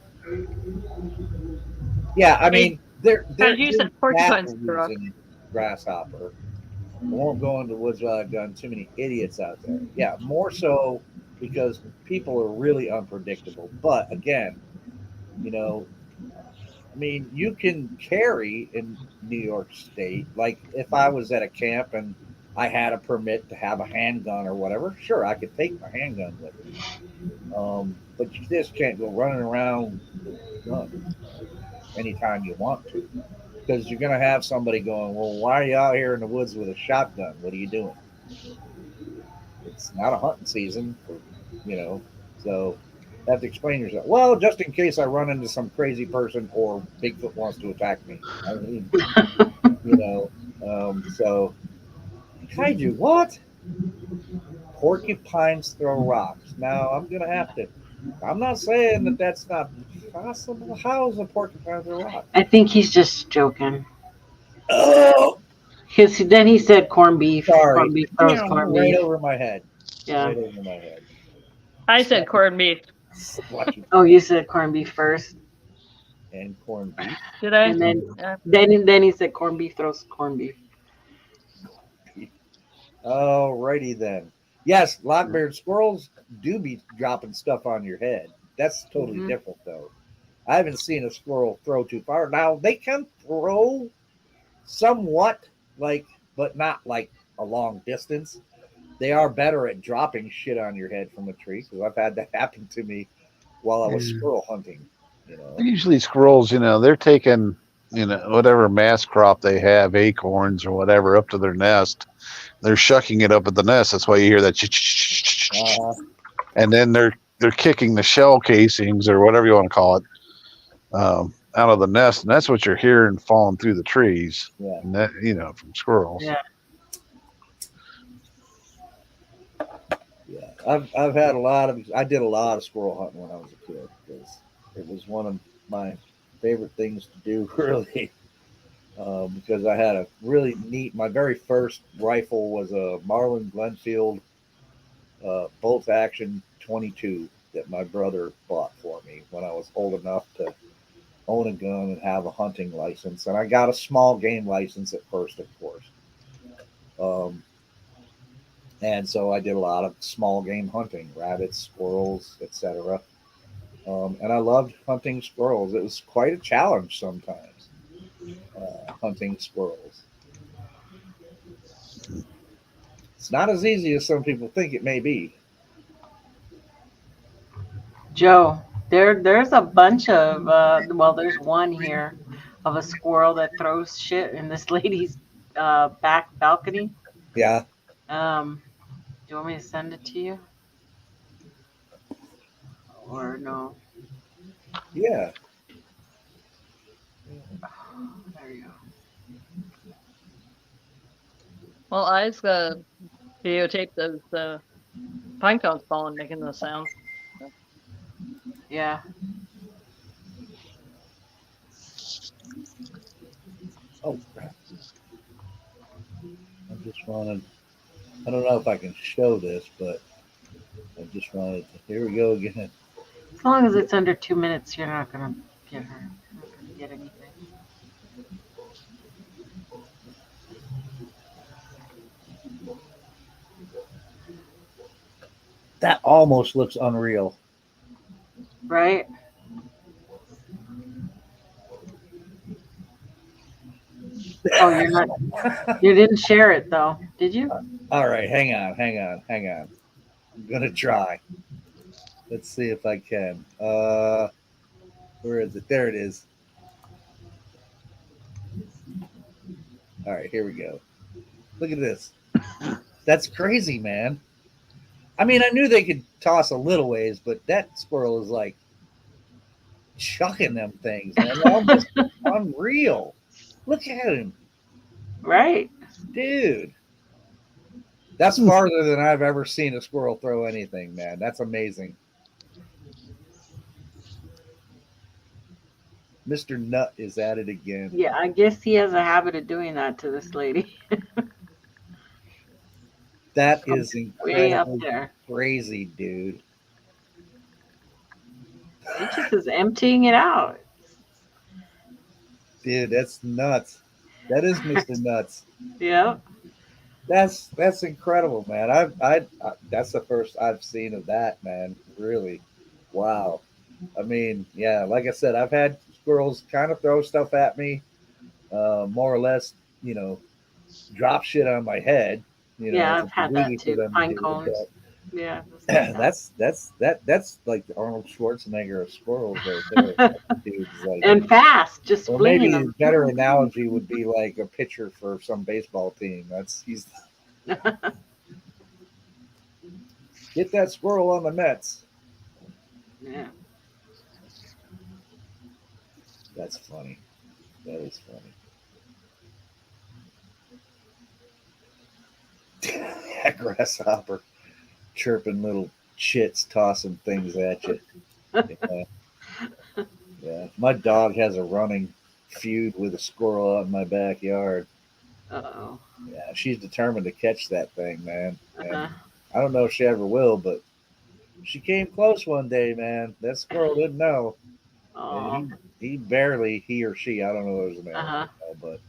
yeah, I Hey, mean, there you is said that porcupines throw rocks. reason grasshopper. I won't go into woods without I've done too many idiots out there. Yeah, more so because people are really unpredictable. But again, you know, I mean, you can carry in New York State. Like if I was at a camp and I had a permit to have a handgun or whatever, sure, I could take my handgun with me. But you just can't go running around with guns anytime you want to, because you're going to have somebody going, well, why are you out here in the woods with a shotgun? What are you doing? It's not a hunting season, so you have to explain yourself. Well, just in case I run into some crazy person or Bigfoot wants to attack me. I mean, so kaiju, what? Porcupines throw rocks. Now I'm gonna have to. I'm not saying that that's not possible. How is a porcupine throw rock? I think he's just joking. Oh, Then he said corned beef. sorry. Corned beef throws corned Right beef. over my head. Yeah. Right over my head. I said corned beef. Oh, you said corned beef first, And corned beef. Did I? and then Yeah. then he said corned beef throws corned beef. Alrighty then. Yes, long-bearded squirrels do be dropping stuff on your head. That's totally Mhm. different, though. I haven't seen a squirrel throw too far. Now they can throw somewhat, but not like a long distance. They are better at dropping shit on your head from a tree, because I've had that happen to me while I was squirrel hunting. Usually squirrels, they're taking, whatever mass crop they have, acorns or whatever, up to their nest. They're shucking it up at the nest. That's why you hear that. And then they're kicking the shell casings or whatever you want to call it out of the nest, and that's what you're hearing falling through the trees. Yeah. And that, from squirrels. Yeah. Yeah, I've had I did a lot of squirrel hunting when I was a kid, because it was one of my favorite things to do, really. Because I had a really neat. My very first rifle was a Marlin Glenfield bolt action 22 that my brother bought for me when I was old enough to own a gun and have a hunting license, and I got a small game license at first, of course. And so I did a lot of small game hunting, rabbits, squirrels, etc. And I loved hunting squirrels. It was quite a challenge sometimes, hunting squirrels. It's not as easy as some people think it may be. Joe, there's a bunch of well, there's one here of a squirrel that throws shit in this lady's back balcony. Yeah, Do you want me to send it to you or no? yeah. There you go. Well, I's videotaped those pine cones falling, making those sounds. Yeah. Oh, crap. I just wanted, I don't know if I can show this, but I just wanted to, here we go again. As long as it's under 2 minutes, you're not gonna get her. You're not gonna get anything. That almost looks unreal. Right? Oh, you're not. You didn't share it though, did you? All right, hang on. I'm gonna try. Let's see if I can. Where is it? There it is. All right, here we go. Look at this. That's crazy, man. I mean, I knew they could toss a little ways, but that squirrel is like chucking them things, man. They're almost unreal. Look at him, Right. dude. That's farther than I've ever seen a squirrel throw anything, man. That's amazing. Mr. Nut is at it again. Yeah, I guess he has a habit of doing that to this lady. That is Way up incredibly there. crazy, dude. He just is emptying it out. Dude, that's nuts. That is Mr. Nuts. Yep. That's incredible, man. I that's the first I've seen of that, man. Really, wow. I mean, yeah, like I said, I've had squirrels kind of throw stuff at me, more or less, drop shit on my head. Yeah, it's I've had easy that for too. them to Pine do, cones. but Yeah. that's like the Arnold Schwarzenegger of squirrels right there. That dude's like, And fast, just or flinging maybe a them. better analogy would be like a pitcher for some baseball team. He's get that squirrel on the Mets. Yeah. That's funny. That is funny. Yeah, grasshopper chirping little chits, tossing things at you. Yeah. Yeah. My dog has a running feud with a squirrel out in my backyard. Uh-oh. Yeah, she's determined to catch that thing, man. And Uh-huh. I don't know if she ever will, but she came close one day, man. That squirrel didn't know. Oh. And he barely, he or she, I don't know if it was a man, Uh-huh. but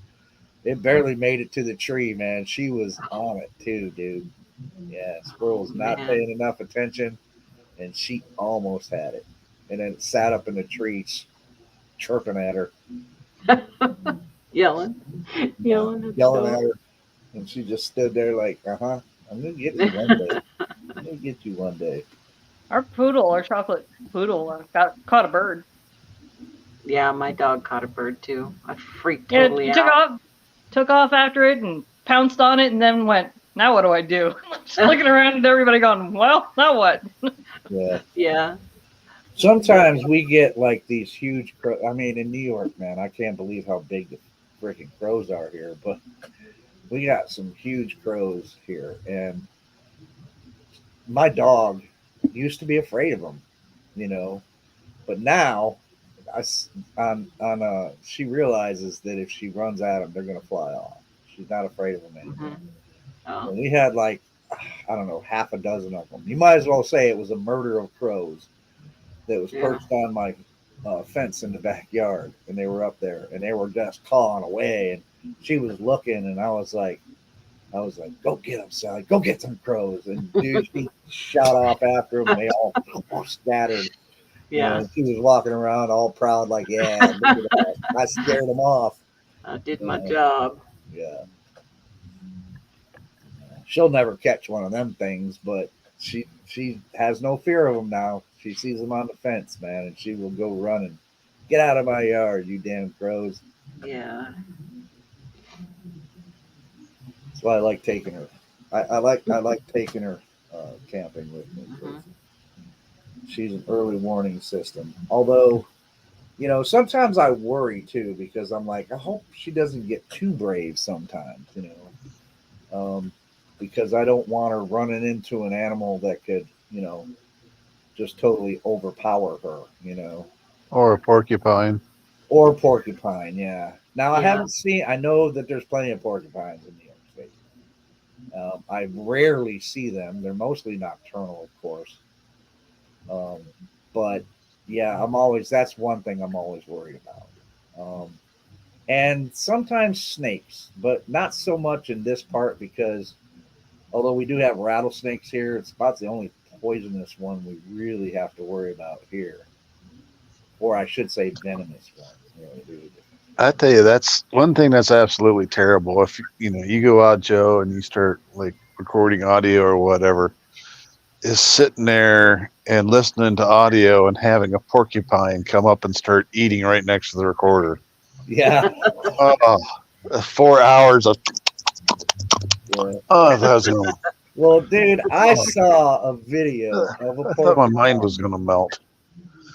it barely made it to the tree, man. She was on it too, dude. Yeah, squirrel's not Man. paying enough attention, and she almost had it. And then it sat up in the trees, chirping at her, Yelling. Yelling at the yelling dog. at her, and she just stood there like, I'm gonna get you one day. I'm gonna get you one day. Our chocolate poodle, caught a bird. Yeah, my dog caught a bird too. I freaked Yeah, totally took out. off after it and pounced on it, and then went, now what do I do? Just looking around at everybody going, well, now what? Yeah. Yeah. Sometimes we get like these huge crows. I mean, in New York, man, I can't believe how big the freaking crows are here, but we got some huge crows here. And my dog used to be afraid of them, but now she realizes that if she runs at them, they're going to fly off. She's not afraid of them anymore. Mm-hmm. Oh. And we had like, I don't know, half a dozen of them. You might as well say it was a murder of crows that was perched on my fence in the backyard, and they were up there, and they were just clawing away. And she was looking, and I was like, I was like, "Go get them, Sally! Go get some crows!" And dude, she shot off after them. They all scattered. Yeah, She was walking around all proud, like, "Yeah, look at that! I scared them off." I did my job. Yeah, she'll never catch one of them things, but she has no fear of them now. She sees them on the fence, man, and she will go running. Get out of my yard, you damn crows! Yeah. That's why I like taking her. I like taking her camping with me. Hmm. She's an early warning system. Although, sometimes I worry too because I'm like, I hope she doesn't get too brave sometimes, because I don't want her running into an animal that could, just totally overpower her. Or a porcupine. Or porcupine, yeah. Now Yeah. I know that there's plenty of porcupines in New York State. I rarely see them. They're mostly nocturnal, of course. Um, but yeah, that's one thing I'm always worried about. And sometimes snakes, but not so much in this part because although we do have rattlesnakes here, it's about the only poisonous one we really have to worry about here. Or I should say venomous one. I tell you, that's one thing that's absolutely terrible. If you go out, Joe, and you start like recording audio or whatever, is sitting there and listening to audio and having a porcupine come up and start eating right next to the recorder. Yeah. Oh, 4 hours of Yeah. oh, that was gonna, Well, dude, I saw a video of a I thought my mind porcupine. was gonna melt.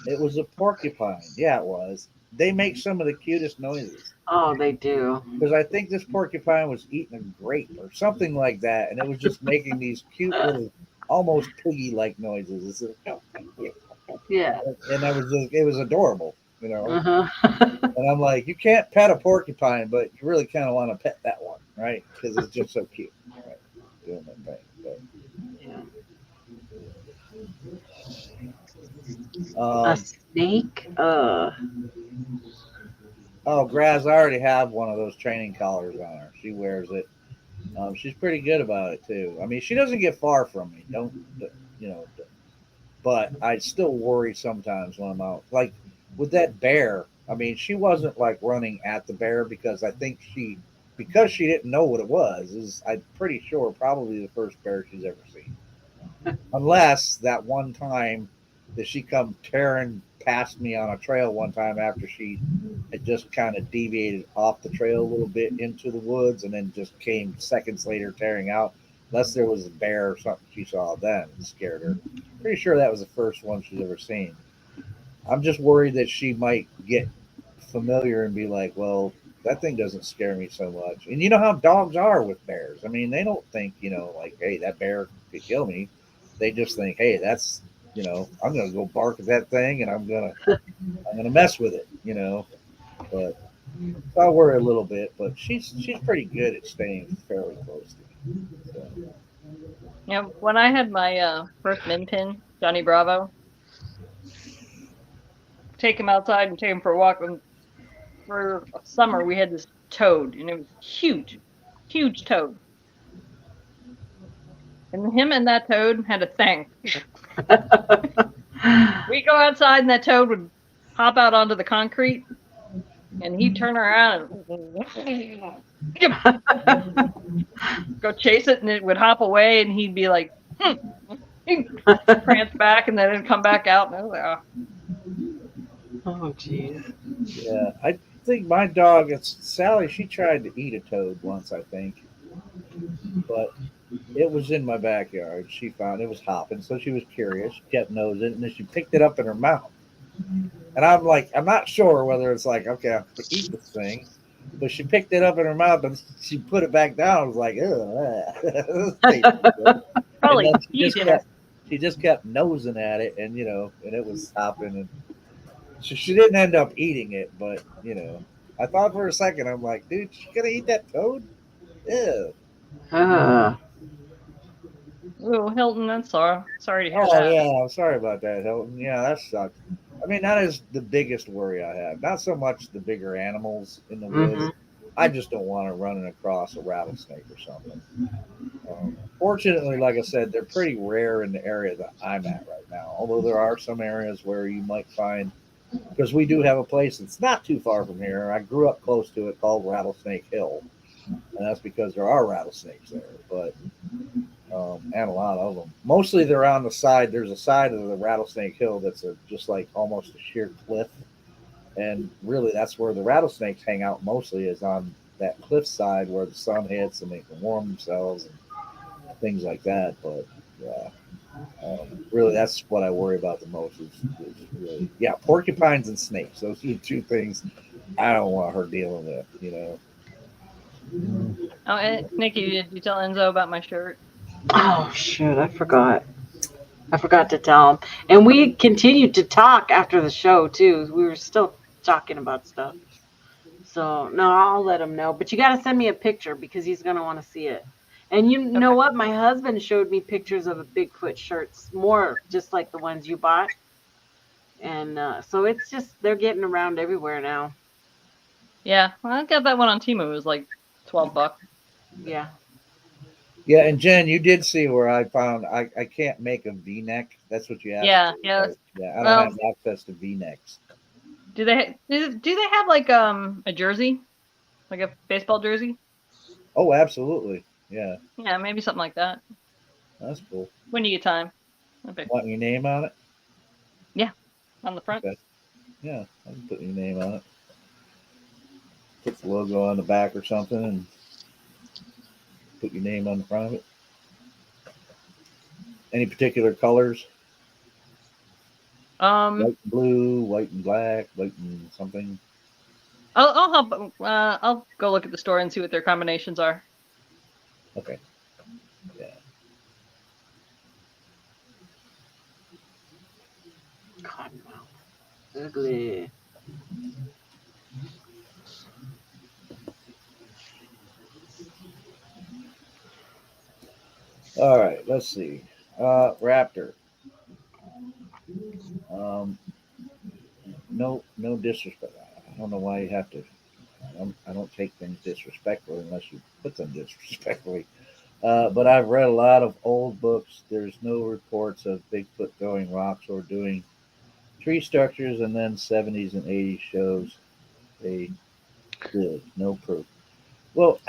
It was a porcupine. Yeah, it was. They make some of the cutest noises. Oh, they do. Because I think this porcupine was eating a grape or something like that, and it was just making these cute little, almost piggy-like noises. Yeah. And it was adorable. Uh-huh. And I'm like, you can't pet a porcupine, but you really kind of want to pet that one, right? Because it's just so cute, right? Doing that thing. Yeah. But, A snake? oh, Graz, I already have one of those training collars on her. She wears it. She's pretty good about it too. I mean, she doesn't get far from me. You know, but I still worry sometimes when I'm out. Like with that bear, I mean, she wasn't like running at the bear because I think because she didn't know what it was, I'm pretty sure probably the first bear she's ever seen. Unless that one time that she come tearing past me on a trail one time after she had just kind of deviated off the trail a little bit into the woods and then just came seconds later tearing out. Unless there was a bear or something she saw then and scared her. Pretty sure that was the first one she's ever seen. I'm just worried that she might get familiar and be like, well, that thing doesn't scare me so much. And you know how dogs are with bears. I mean, they don't think, like, hey, that bear could kill me. They just think, hey, that's, I'm gonna go bark at that thing and I'm gonna mess with it. But I worry a little bit, but she's pretty good at staying fairly close to me. So. Yeah, when I had my first min pin, Johnny Bravo, take him outside and take him for a walk. And for summer, we had this toad, and it was huge, huge toad. And him and that toad had a thing. We go outside, and that toad would hop out onto the concrete, and he'd turn around and go chase it, and it would hop away, and he'd be like, he'd prance back, and then it'd come back out, and I was like, oh. Oh, jeez. Yeah, I think my dog, it's Sally. She tried to eat a toad once, I think, but it was in my backyard. She found it was hopping, so she was curious. She kept nosing, and then she picked it up in her mouth. And I'm like, I'm not sure whether it's like, okay, I'm gonna eat this thing, but she picked it up in her mouth and she put it back down. I was like, Probably she just kept nosing at it, and and it was hopping, and she didn't end up eating it, but I thought for a second, I'm like, dude, she gonna eat that toad? Ew. Oh, Hilton, I'm sorry to hear Oh that. yeah, I'm sorry about that, Hilton. Yeah, that sucks. I mean, that is the biggest worry I have. Not so much the bigger animals in the woods. I just don't want to run across a rattlesnake or something. Fortunately, like I said, they're pretty rare in the area that I'm at right now. Although there are some areas where you might find, because we do have a place that's not too far from here. I grew up close to it called Rattlesnake Hill, and that's because there are rattlesnakes there. But and a lot of them. Mostly they're on the side. There's a side of the Rattlesnake Hill that's just like almost a sheer cliff, and really that's where the rattlesnakes hang out. Mostly is on that cliff side where the sun hits and they can warm themselves and things like that. But yeah, really that's what I worry about the most is really, yeah, porcupines and snakes. Those are the two things I don't want her dealing with. Oh, Nikki, did you tell Enzo about my shirt? Oh shoot, I forgot. I forgot to tell him. And we continued to talk after the show too. We were still talking about stuff. So no, I'll let him know. But you got to send me a picture because he's gonna want to see it. And you know what? My husband showed me pictures of the Bigfoot shirts, more just like the ones you bought. And so it's just they're getting around everywhere now. Yeah, well, I got that one on Temu. It was like $12. Yeah. Yeah, and Jen, you did see where I found I can't make a V-neck. That's what you asked. Yeah, for, yeah. right? Yeah, I don't Well, have access to V-necks. do they have like a jersey, like a baseball jersey? Oh, absolutely. Yeah, Yeah, maybe something like that. that's cool. When do you get time? Okay. Want your name on it? Yeah, on the front. Okay. Yeah, I can put your name on it. Put the logo on the back or something, and put your name on the front of it. Any particular colors? White and blue, white and black, white and something. I'll help. I'll go look at the store and see what their combinations are. Okay. Yeah. Cottonmouth. Ugly. All right. Let's see. Raptor. No disrespect. I don't know why you have to. I don't take things disrespectfully unless you put them disrespectfully. But I've read a lot of old books. There's no reports of Bigfoot throwing rocks or doing tree structures, and then 70s and 80s shows they did. No proof. Well,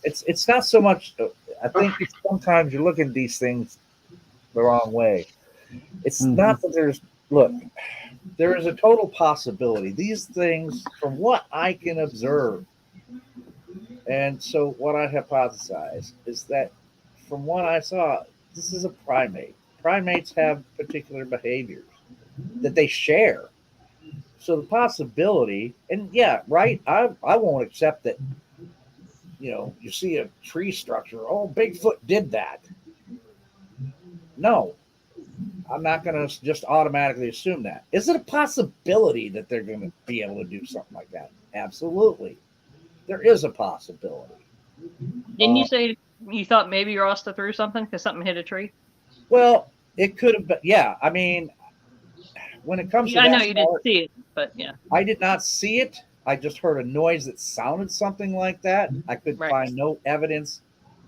it's not so much. I think sometimes you look at these things the wrong way. It's not that there is a total possibility. These things, from what I can observe, and so what I hypothesize is that from what I saw, this is a primate. Primates have particular behaviors that they share. So the possibility, and yeah, right, I won't accept that, you see a tree structure, oh, Bigfoot did that. No, I'm not going to just automatically assume that. Is it a possibility that they're going to be able to do something like that? Absolutely. There is a possibility. Didn't you say you thought maybe Rasta threw something because something hit a tree? Well, it could have been. Yeah, I mean, when it comes to I that know you didn't see it, but yeah. I did not see it. I just heard a noise that sounded something like that. I could find no evidence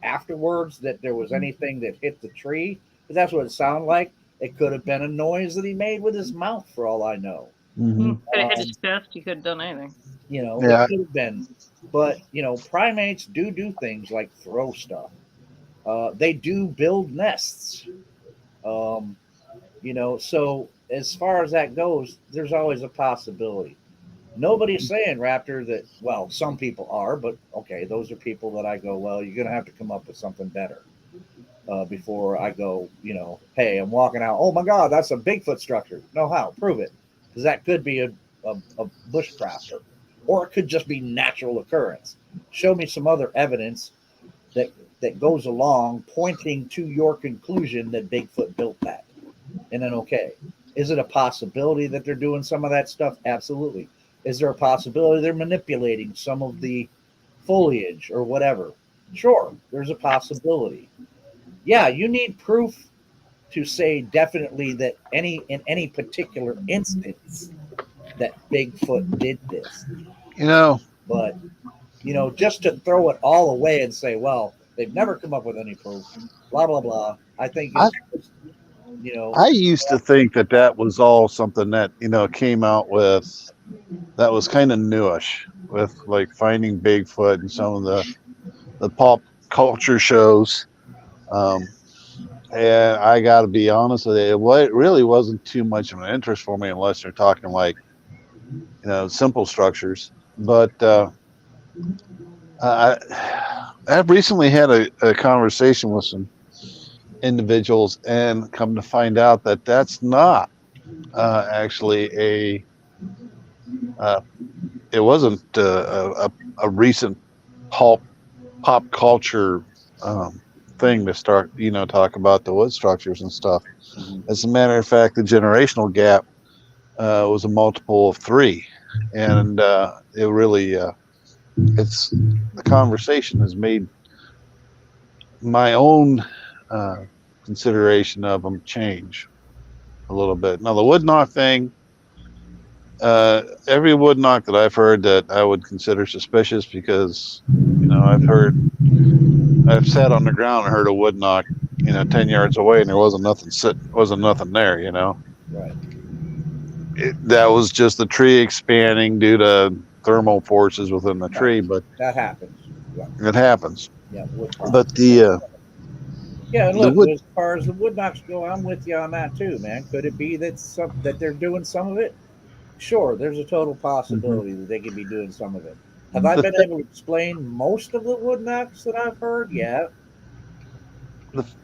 afterwards that there was anything that hit the tree, but that's what it sounded like. It could have been a noise that he made with his mouth, for all I know. Could have hit his chest. He could have done anything. It could have been. But, primates do things like throw stuff. They do build nests. So as far as that goes, there's always a possibility. Nobody's saying, Raptor, that, well, some people are, but okay, those are people that I go, well, you're going to have to come up with something better before I go, hey, I'm walking out. Oh, my God, that's a Bigfoot structure. No, how? Prove it. Because that could be a bushcrafter, or it could just be natural occurrence. Show me some other evidence that goes along pointing to your conclusion that Bigfoot built that. And then, okay, is it a possibility that they're doing some of that stuff? Absolutely. Is there a possibility they're manipulating some of the foliage or whatever? Sure, there's a possibility. Yeah, you need proof to say definitely that in any particular instance that Bigfoot did this. You know, But just to throw it all away and say, well, they've never come up with any proof, blah, blah, blah. I think it's, I used to think that was all something that, came out with, that was kind of newish, with like Finding Bigfoot and some of the pop culture shows. And I got to be honest with you, it really wasn't too much of an interest for me unless they're talking like, simple structures. But I've recently had a conversation with some individuals and come to find out that that's not actually it wasn't a recent pop culture thing to start, talk about the wood structures and stuff. As a matter of fact, the generational gap was a multiple of 3, and it really it's the conversation has made my own consideration of them change a little bit. Now the wood knock thing, every wood knock that I've heard that I would consider suspicious, because I've sat on the ground and heard a wood knock 10 yards away and there wasn't nothing there. Right. That was just the tree expanding due to thermal forces within the tree, but that happens. Yeah. It happens. Yeah. But and look, as far as the wood knocks go, I'm with you on that too, man. Could it be that they're doing some of it? Sure, there's a total possibility that they could be doing some of it. Have I been able to explain most of the wood knocks that I've heard? Yeah.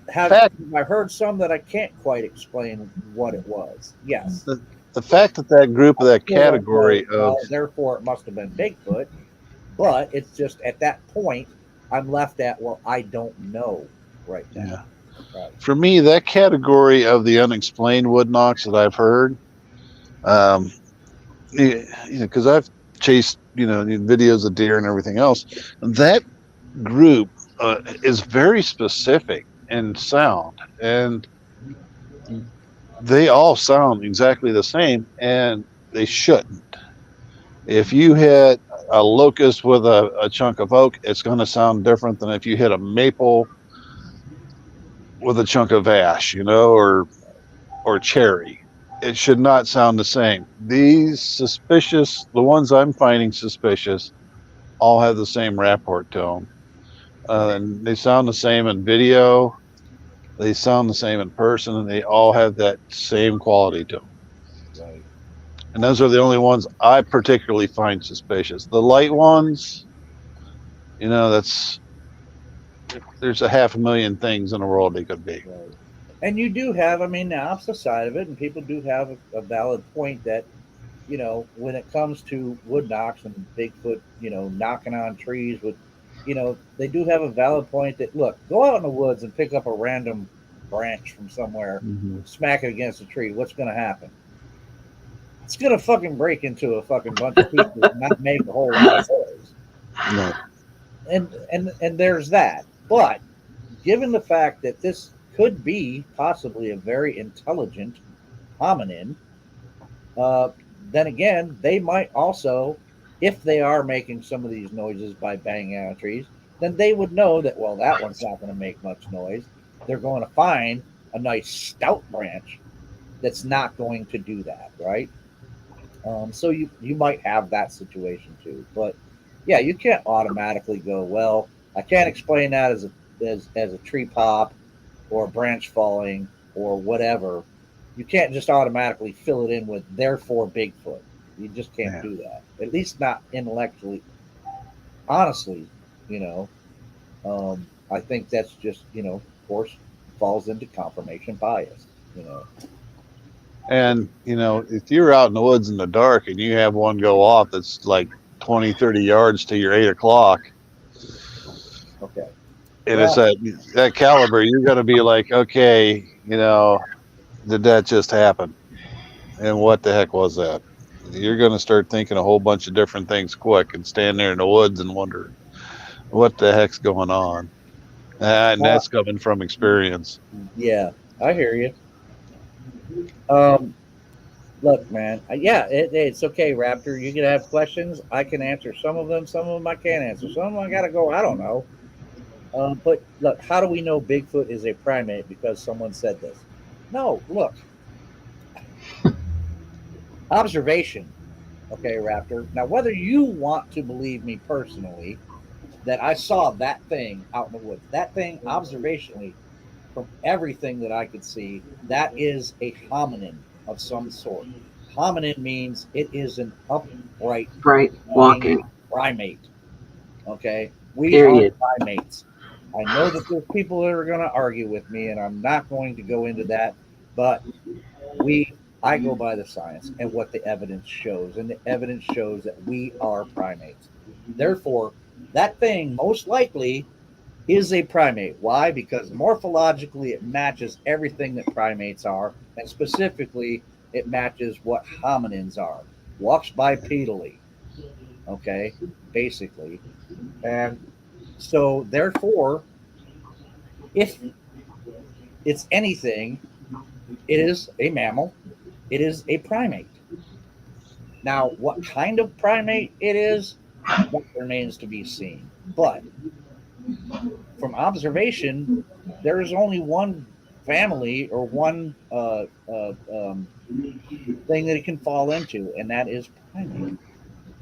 Have I heard some that I can't quite explain what it was? Yes. The fact that group of that category of... therefore, it must have been Bigfoot. But it's just at that point, I'm left at, well, I don't know right now. Yeah. Right. For me, that category of the unexplained wood knocks that I've heard, because I've chased, videos of deer and everything else, that group is very specific in sound, and they all sound exactly the same, and they shouldn't. If you hit a locust with a chunk of oak, it's going to sound different than if you hit a maple with a chunk of ash, or cherry. It should not sound the same. The ones I'm finding suspicious, all have the same rapport to them. And they sound the same in video. They sound the same in person, and they all have that same quality to them. Right. And those are the only ones I particularly find suspicious. The light ones, there's 500,000 things in the world they could be. Right. And you do have, the opposite side of it, and people do have a valid point that, when it comes to wood knocks and Bigfoot, knocking on trees with, they do have a valid point that, look, go out in the woods and pick up a random branch from somewhere, smack it against a tree. What's going to happen? It's going to fucking break into a fucking bunch of pieces and not make a whole lot of noise. No. And there's that. But given the fact that this could be possibly a very intelligent hominin, then again, they might also, if they are making some of these noises by banging on trees, then they would know that, well, that one's not going to make much noise. They're going to find a nice stout branch that's not going to do that, right? So you might have that situation too. But yeah, you can't automatically go, well, I can't explain that as a tree pop or a branch falling or whatever. You can't just automatically fill it in with therefore Bigfoot. You just can't do that. At least not intellectually. Honestly, I think that's just, of course, falls into confirmation bias, And, if you're out in the woods in the dark and you have one go off that's like 20, 30 yards to your 8 o'clock. Okay. And it's that caliber, you're going to be like, okay, did that just happen? And what the heck was that? You're going to start thinking a whole bunch of different things quick and stand there in the woods and wonder what the heck's going on. And that's coming from experience. Yeah, I hear you. Look, man. Yeah, it's okay, Raptor. You can have questions. I can answer some of them. Some of them I can't answer. Some of them I gotta go. I don't know. But look, how do we know Bigfoot is a primate because someone said this? No, look, observation. Okay, Raptor. Now, whether you want to believe me personally that I saw that thing out in the woods, that thing observationally, from everything that I could see, that is a hominin of some sort. Hominin means it is an upright Right. walking Walking. primate. Okay, we are Period. primates. I know that there's people that are going to argue with me, and I'm not going to go into that. But we, I go by the science and what the evidence shows, and the evidence shows that we are primates. Therefore, that thing most likely is a primate. Why? Because morphologically it matches everything that primates are, and specifically it matches what hominins are. Walks bipedally, okay, basically. And so, therefore, if it's anything, it is a mammal, it is a primate. Now, what kind of primate it is, that remains to be seen. But from observation, there is only one family or one thing that it can fall into, and that is primate,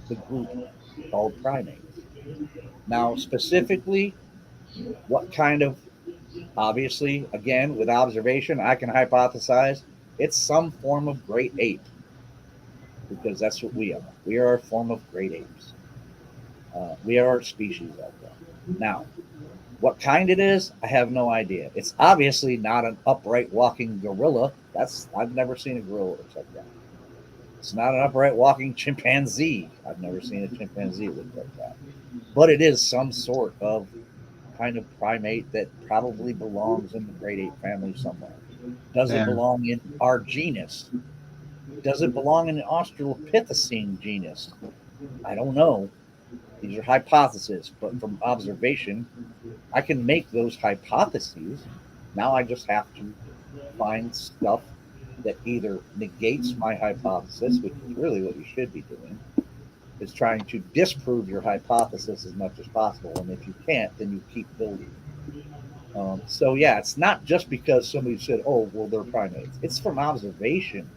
the group called primates. Now, specifically, what kind of, obviously, again, with observation, I can hypothesize it's some form of great ape because that's what we are. We are a form of great apes. We are a species of them. Now, what kind it is, I have no idea. It's obviously not an upright walking gorilla. I've never seen a gorilla that looks like that. It's not an upright walking chimpanzee. I've never seen a chimpanzee look like that. But it is some sort of kind of primate that probably belongs in the great ape family somewhere. Does it Yeah. belong in our genus? Does it belong in the Australopithecine genus? I don't know. These are hypotheses, but from observation, I can make those hypotheses. Now I just have to find stuff that either negates my hypothesis, which is really what you should be doing, is trying to disprove your hypothesis as much as possible. And if you can't, then you keep building. So yeah, it's not just because somebody said, "Oh, well, they're primates." It's from observation,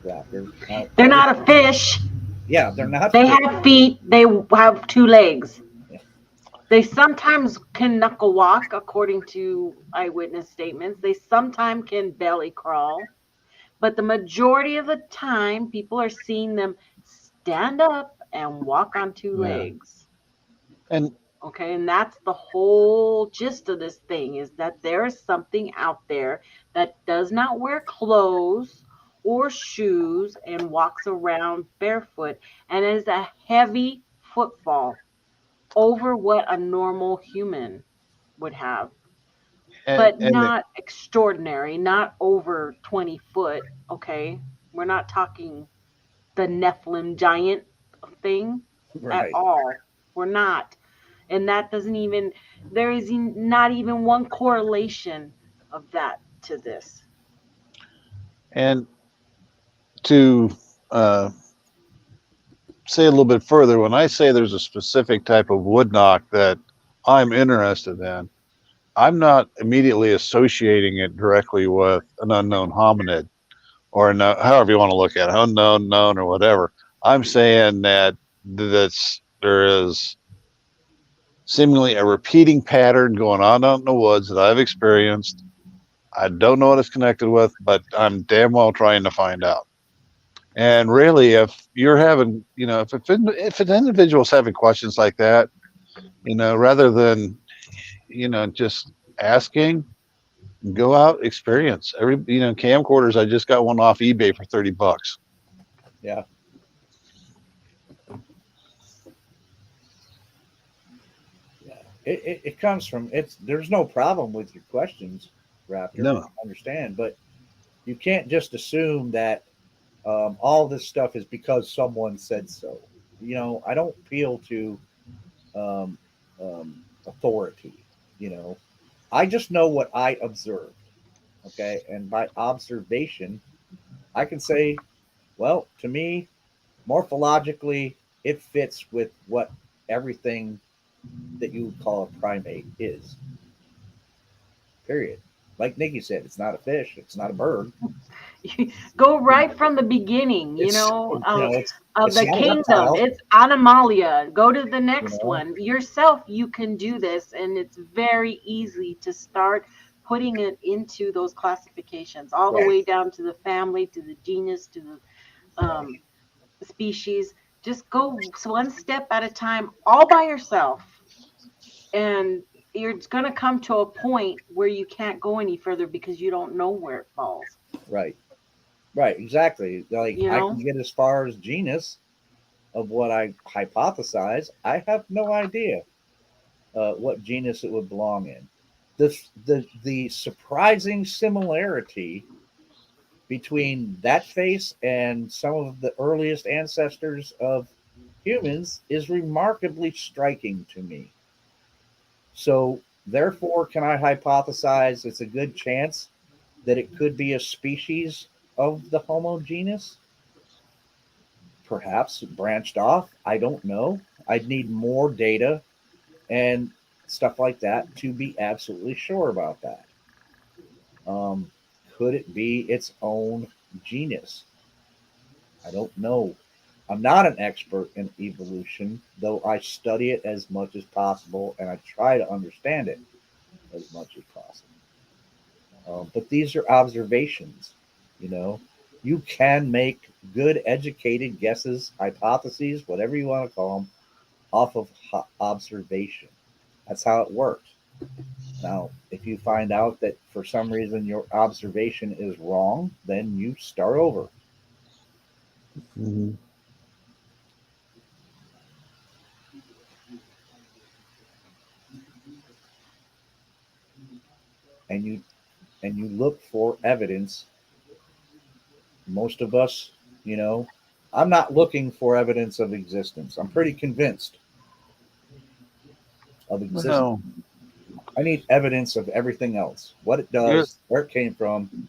Raptor. Now, They're not a fish. yeah, they're not They fit. have feet. They have two legs. Yeah, They sometimes can knuckle walk, according to eyewitness statements. They sometimes can belly crawl. But the majority of the time, people are seeing them stand up and walk on two Yeah. legs. And Okay, and that's the whole gist of this thing is that there is something out there that does not wear clothes or shoes and walks around barefoot and is a heavy footfall over what a normal human would have, and but and not extraordinary, not over 20 foot. Okay, we're not talking the Nephilim giant thing at right. all. We're not. And that doesn't even, there is not even one correlation of that to this. and to uh, say a little bit further, when I say there's a specific type of wood knock that I'm interested in, I'm not immediately associating it directly with an unknown hominid or no, however you want to look at it, unknown, known, or whatever. I'm saying that there is seemingly a repeating pattern going on out in the woods that I've experienced. I don't know what it's connected with, but I'm damn well trying to find out. And really, if you're having, if an individual's having questions like that, rather than, just asking, go out, experience. Camcorders. I just got one off eBay for $30. Yeah. Yeah. It comes from it's. There's no problem with your questions, Raptor. No. I understand, but you can't just assume that all this stuff is because someone said so. I don't appeal to um, authority. You know, I just know what I observed. Okay, and by observation, I can say Well, to me, morphologically, it fits with what everything that you would call a primate is. Period. Like Nikki said, it's not a fish, it's not a bird. Go right from the beginning, It's of it's the not a kingdom. reptile. It's Animalia. Go to the You next know, one. Yourself, you can do this, and it's very easy to start putting it into those classifications, all the right, way down to the family, to the genus, to the species. Just go one step at a time, all by yourself, and you're going to come to a point where you can't go any further because you don't know where it falls. right, right, exactly. Like You I can know, get as far as genus of what I hypothesize. I have no idea what genus it would belong in. The surprising similarity between that face and some of the earliest ancestors of humans is remarkably striking to me. So, therefore, can I hypothesize it's a good chance that it could be a species of the Homo genus? Perhaps branched off. I don't know. I'd need more data and stuff like that to be absolutely sure about that. Um, could it be its own genus? I don't know. I'm not an expert in evolution, though I study it as much as possible and I try to understand it as much as possible. But these are observations, you know. You can make good, educated guesses, hypotheses, whatever you want to call them, off of observation. That's how it works. Now, if you find out that for some reason your observation is wrong, then you start over. Mhm. and you and you look for evidence. Most of us, you know, I'm not looking for evidence of existence. I'm pretty convinced of existence. No, I need evidence of everything else, what it you're, does, where it came from,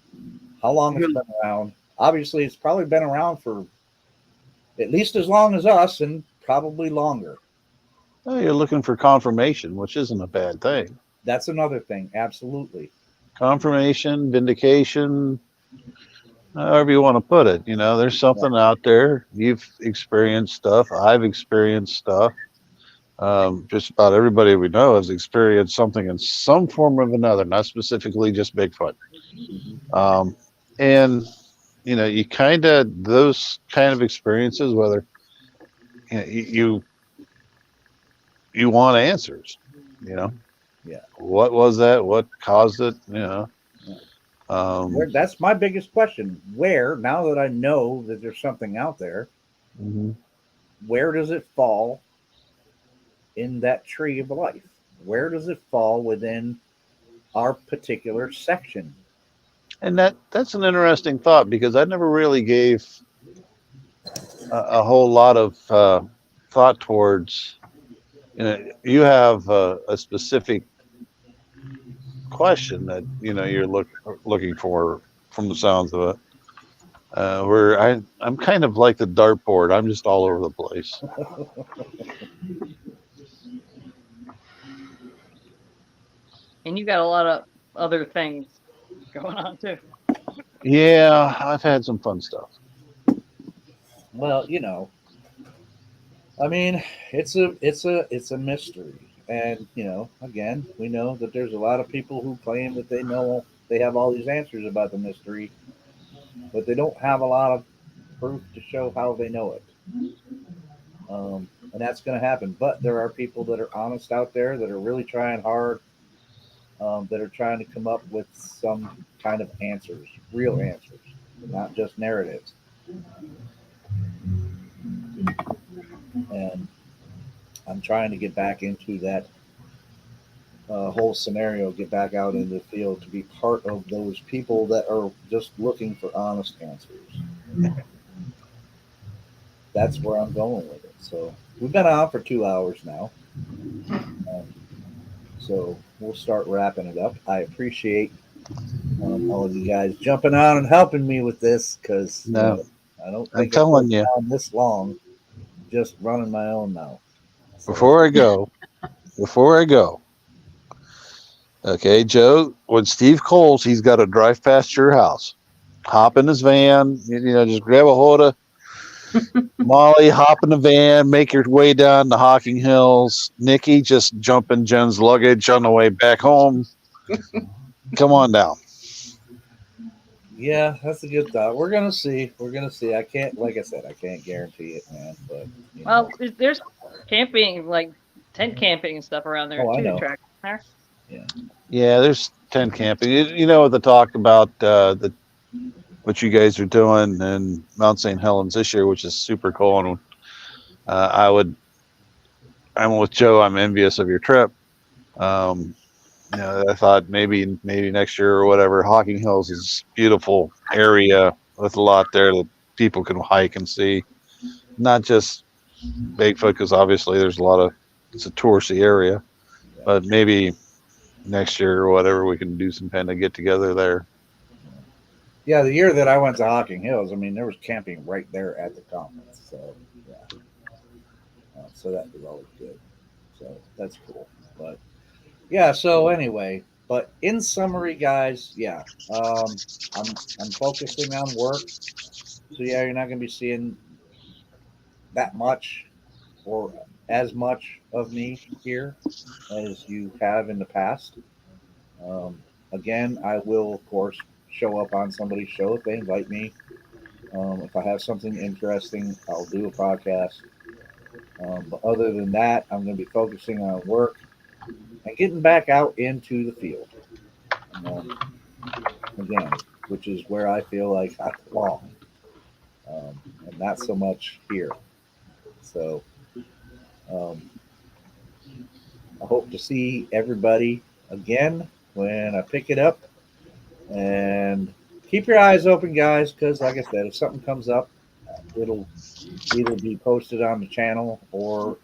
how long it's you're, been around. Obviously, it's probably been around for at least as long as us and probably longer. you're looking for confirmation, which isn't a bad thing. That's another thing. Absolutely. Confirmation, vindication, however you want to put it. There's Yeah. something out there. You've experienced stuff. I've experienced stuff. Just about everybody we know has experienced something in some form or another, not specifically just Bigfoot. Mhm. Um, and you kind of those kind of experiences, whether you you want answers. You know, Yeah. what was that? What caused it? Yeah. Um, That's my biggest question. Where, now that I know that there's something out there, mhm. where does it fall in that tree of life? Where does it fall within our particular section? And that's an interesting thought because I never really gave a whole lot of thought towards. You have a specific question that you're looking for from the sounds of it. Where I'm kind of like the dartboard. I'm just all over the place. And you got a lot of other things going on too. Yeah, I've had some fun stuff. Well, I mean, it's a mystery, and again, we know that there's a lot of people who claim that they have all these answers about the mystery, but they don't have a lot of proof to show how they know it. And that's going to happen. But there are people that are honest out there that are really trying hard, that are trying to come up with some kind of answers, real answers, not just narratives. And I'm trying to get back into that whole scenario, get back out in the field to be part of those people that are just looking for honest answers. That's where I'm going with it. So we've been on for 2 hours now. Um, so we'll start wrapping it up. I appreciate all of you guys jumping on and helping me with this because No, I don't I'm think telling I've you. gone this long just running my own mouth. So, Before I go, okay, Joe, when Steve calls, he's got to drive past your house, hop in his van, just grab a hold of Molly, hop in the van, make your way down to Hocking Hills. Nikki, just jump in Jen's luggage on the way back home. Come on down. yeah, that's a good thought. We're gonna see. We're gonna see. I can't, like I said, I can't guarantee it, man. But Well, there's camping, like tent camping and stuff around there oh, I too. know. Track there. Yeah, Yeah, there's tent camping. The talk about what you guys are doing in Mount St. Helens this year, which is super cool. And I'm with Joe. I'm envious of your trip. Um, I thought maybe next year or whatever. Hocking Hills is a beautiful area with a lot there that people can hike and see. Not just Bigfoot, because obviously it's a touristy area, but maybe next year or whatever we can do some kind of get together there. yeah. The year that I went to Hocking Hills, I mean, there was camping right there at the conference. So yeah, so that was always good. So that's cool. But yeah. So anyway, but in summary, guys, yeah, I'm focusing on work. So yeah, you're not going to be seeing that much or as much of me here as you have in the past. Um, Again, I will, of course, show up on somebody's show if they invite me. If I have something interesting, I'll do a podcast. But other than that, I'm going to be focusing on work and getting back out into the field. Um, again, which is where I feel like I belong, and not so much here. So um, I hope to see everybody again when I pick it up. And keep your eyes open, guys, because like I said, if something comes up, it'll either be posted on the channel or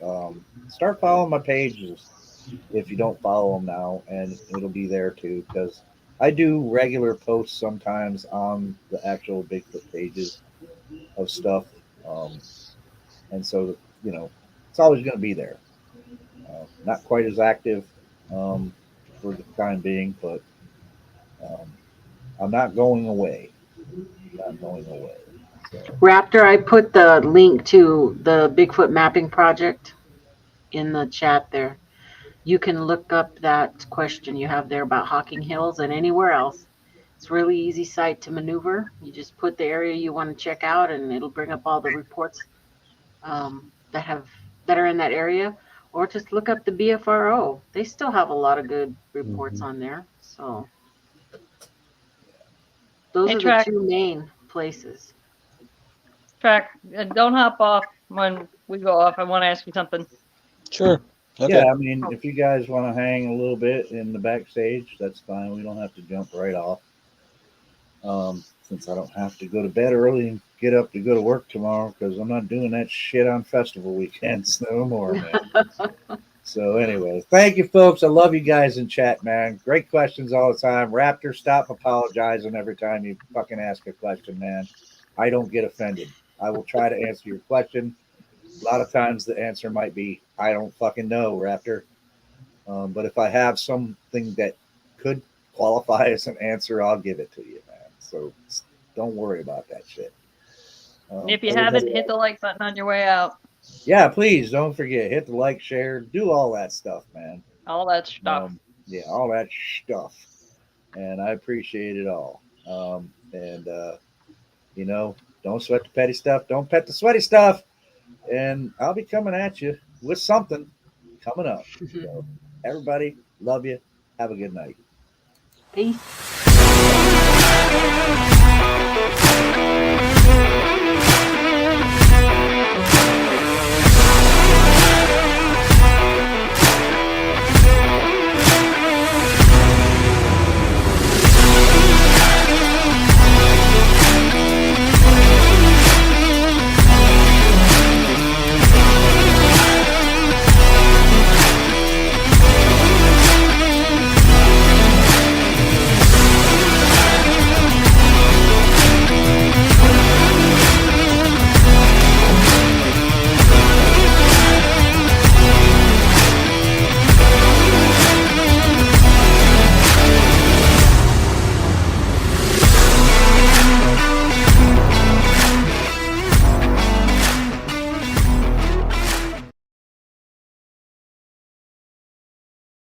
start following my pages if you don't follow them now, and it'll be there too. Because I do regular posts sometimes on the actual Bigfoot pages of stuff, um, and so it's always going to be there. Not quite as active for the time being, but um, I'm not going away. Not going away. So, Raptor, I put the link to the Bigfoot mapping project in the chat there. You can look up that question you have there about Hocking Hills and anywhere else. It's a really easy site to maneuver. You just put the area you want to check out, and it'll bring up all the reports that are in that area. Or just look up the BFRO. They still have a lot of good reports on there. So those are the Track. two main places. Track. Don't hop off when we go off. I want to ask you something. Sure. Okay. yeah, I mean, if you guys want to hang a little bit in the backstage, that's fine. We don't have to jump right off. Since I don't have to go to bed early and get up to go to work tomorrow because I'm not doing that shit on festival weekends no more, man. So anyway, thank you, folks. I love you guys in chat, man. Great questions all the time. Raptor, stop apologizing every time you fucking ask a question, man. I don't get offended. I will try to answer your question. A lot of times the answer might be, I don't fucking know, Raptor. But if I have something that could qualify as an answer, I'll give it to you, man. So don't worry about that shit. If you haven't, hit the like button on your way out. Yeah, please don't forget. Hit the like, share, do all that stuff, man. All that stuff. Yeah, all that stuff. And I appreciate it all. Don't sweat the petty stuff. Don't pet the sweaty stuff. And I'll be coming at you with something coming up. So, everybody, love you. Have a good night. Peace.